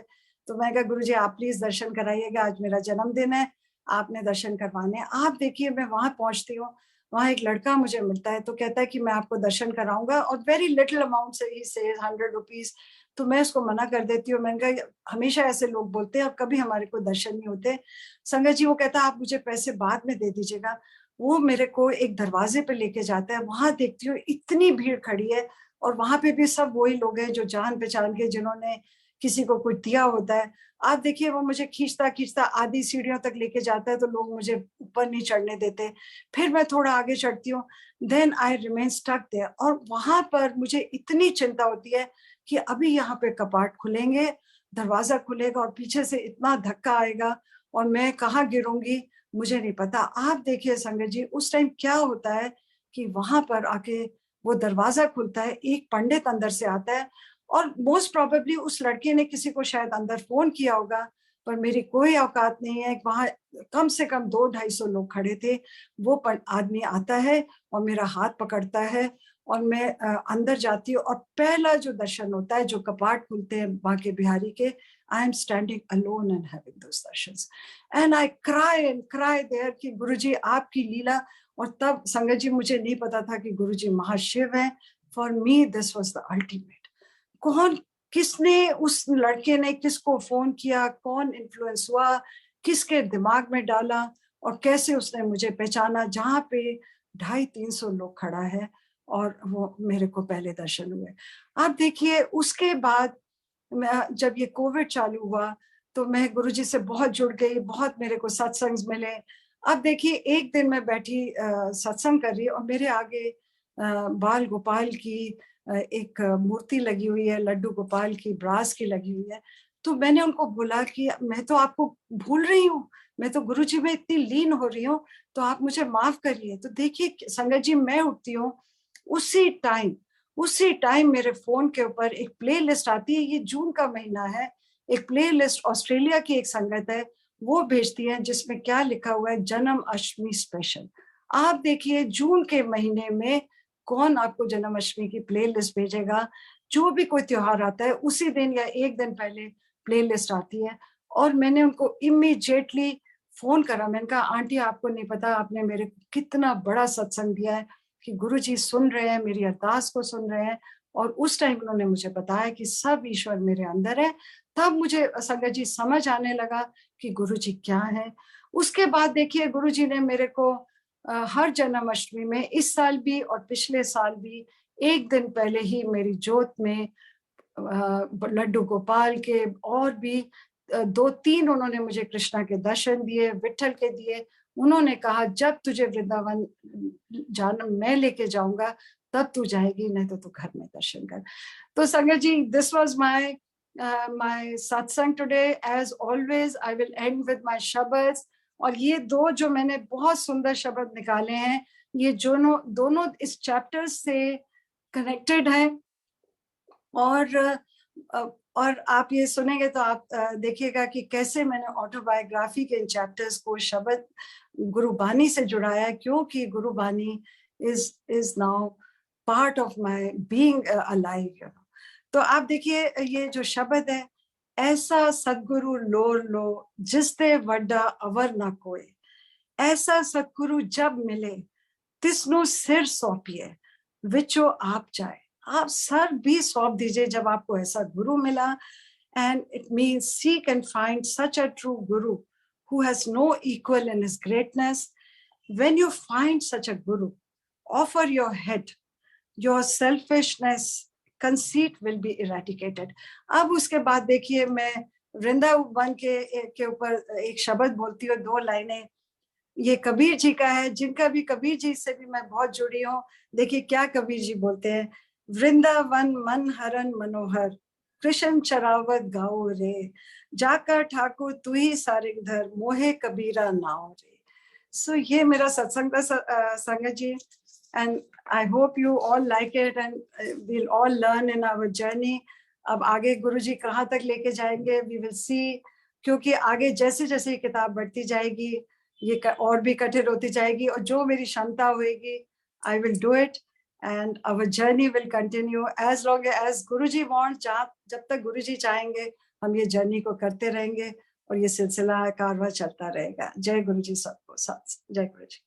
तो मैं कहा गुरुजी आप प्लीज दर्शन कराइएगा, आज मेरा जन्मदिन है। आपने दर्शन करवाने हैं। आप देखिए मैं वहां पहुंचती हूँ, वहां एक लड़का मुझे मिलता है, तो कहता है कि मैं आपको दर्शन कराऊंगा, और वेरी लिटिल अमाउंट से ही से 100 रुपीज। तो मैं उसको मना कर देती हूँ। मैंने कहा हमेशा ऐसे लोग बोलते हैं और कभी हमारे को दर्शन नहीं होते। संगत जी वो कहता है आप मुझे पैसे बाद में दे दीजिएगा। वो मेरे को एक दरवाजे पे लेके जाता है, वहां देखती हूँ इतनी भीड़ खड़ी है, और वहां पे भी सब वही लोग हैं जो जान पहचान के, जिन्होंने किसी को कुछ दिया होता है। आप देखिए वो मुझे खींचता खींचता आधी सीढ़ियों तक लेके जाता है, तो लोग मुझे ऊपर नहीं चढ़ने देते। फिर मैं थोड़ा आगे चढ़ती हूँ, then I remain stuck there. और वहां पर मुझे इतनी चिंता होती है कि अभी यहाँ पे कपाट खुलेंगे, दरवाजा खुलेगा और पीछे से इतना धक्का आएगा और मैं कहाँ गिरूंगी मुझे नहीं पता। आप देखिए संगत जी उस टाइम क्या होता है कि वहां पर आके वो दरवाजा खुलता है, एक पंडित अंदर से आता है, और मोस्ट प्रोबेबली उस लड़के ने किसी को शायद अंदर फोन किया होगा, पर मेरी कोई औकात नहीं है। वहां कम से कम 200-250 लोग खड़े थे। वो आदमी आता है और मेरा हाथ पकड़ता है, और मैं अंदर जाती हूँ, और पहला जो दर्शन होता है, जो कपाट खुलते हैं बांके बिहारी के, I am standing alone and having those darshans, and I cry and cry there कि गुरुजी आपकी लीला। और तब संगत जी मुझे नहीं पता था कि गुरुजी महाशिव है। For me this was the ultimate. कौन, किसने, उस लड़के ने किसको फोन किया, कौन इन्फ्लुएंस हुआ, किसके दिमाग में डाला, और कैसे उसने मुझे पहचाना जहां पे 250-300 लोग खड़ा है, और वो मेरे को पहले दर्शन हुए। आप देखिए उसके बाद जब ये कोविड चालू हुआ तो मैं गुरुजी से बहुत जुड़ गई, बहुत मेरे को सत्संग मिले। अब देखिए एक दिन मैं बैठी सत्संग कर रही, और मेरे आगे बाल गोपाल की एक मूर्ति लगी हुई है, लड्डू गोपाल की ब्रास की लगी हुई है। तो मैंने उनको बोला कि मैं तो आपको भूल रही हूँ, मैं तो गुरुजी में इतनी लीन हो रही हूँ, तो आप मुझे माफ करिए। तो देखिए संगत जी मैं उठती हूँ, उसी टाइम मेरे फोन के ऊपर एक प्ले लिस्ट आती है, ये जून का महीना है, एक प्ले लिस्ट ऑस्ट्रेलिया की एक संगत है वो भेजती है, जिसमें क्या लिखा हुआ है, जन्म अष्टमी स्पेशल। आप देखिए जून के महीने में कौन आपको जन्माष्टमी की प्ले लिस्ट भेजेगा। जो भी कोई त्योहार आता है उसी दिन या एक दिन पहले प्ले लिस्ट आती है। और मैंने उनको इमीडिएटली फोन करा, मैंने कहा आंटी आपको नहीं पता आपने मेरे को कितना बड़ा सत्संग दिया है, कि गुरुजी सुन रहे हैं, मेरी अरदास को सुन रहे हैं। और उस टाइम उन्होंने मुझे बताया कि सब ईश्वर मेरे अंदर है। तब मुझे संगत जी समझ आने लगा कि गुरुजी क्या है। उसके बाद देखिए गुरुजी ने मेरे को हर जन्माष्टमी में, इस साल भी और पिछले साल भी, एक दिन पहले ही मेरी जोत में लड्डू गोपाल के और भी 2-3 उन्होंने मुझे कृष्णा के दर्शन दिए, विठल के दिए। उन्होंने कहा जब तुझे वृंदावन जाना मैं लेके जाऊंगा तब तू जाएगी, नहीं तो तू घर में दर्शन कर। तो sangat ji this was my satsang today. As always I will end with my shabads. और ये दो जो मैंने बहुत सुंदर शब्द निकाले हैं, ये दोनों दोनों इस चैप्टर से कनेक्टेड हैं। और और आप ये सुनेंगे तो आप देखिएगा कि कैसे मैंने ऑटोबायोग्राफी के इन चैप्टर्स को शब्द गुरुबानी से जुड़ाया है, क्योंकि Gurbani is now part of my being alive. तो आप देखिए ये जो शब्द है, ऐसा सदगुरु लोर लो जिसते वड्डा अवर ना कोई, ऐसा सदगुरु जब मिले तिस्नु सिर सौंपिए विचो आप जाए। आप सर भी सौंप दीजिए जब आपको ऐसा गुरु मिला। And it means seek and find such a true Guru who has no equal in his greatness. When you find such a guru, offer your head, your selfishness, conceit will be eradicated. अब उसके बाद देखिए मैं वृंदावन के ऊपर एक शब्द बोलती हूँ, 2 लाइनें। ये कबीर जी का है, जिनका भी, कबीर जी से भी मैं बहुत जुड़ी हूँ। देखिए क्या कबीर जी बोलते हैं, वृंदावन मन हरन मनोहर, कृष्ण चरावत गाओ रे, जाकर ठाकुर तू ही सारे धर, मोहे कबीरा नाओ रे। सो ये मेरा सत्संग था sangat ji, and I hope you all like it, and we'll all learn in our journey. अब आगे गुरु जी कहाँ तक लेके जाएंगे वी विल सी, क्योंकि आगे जैसे जैसे ये किताब बढ़ती जाएगी ये और भी कठिन होती जाएगी, और जो मेरी क्षमता होगी I will do it, and our journey will continue as long as Guruji want. जब तक गुरुजी चाहेंगे हम ये जर्नी को करते रहेंगे। और ये सिलसिला कारवां चलता रहेगा। जय गुरु जी सबको, जय गुरु जी।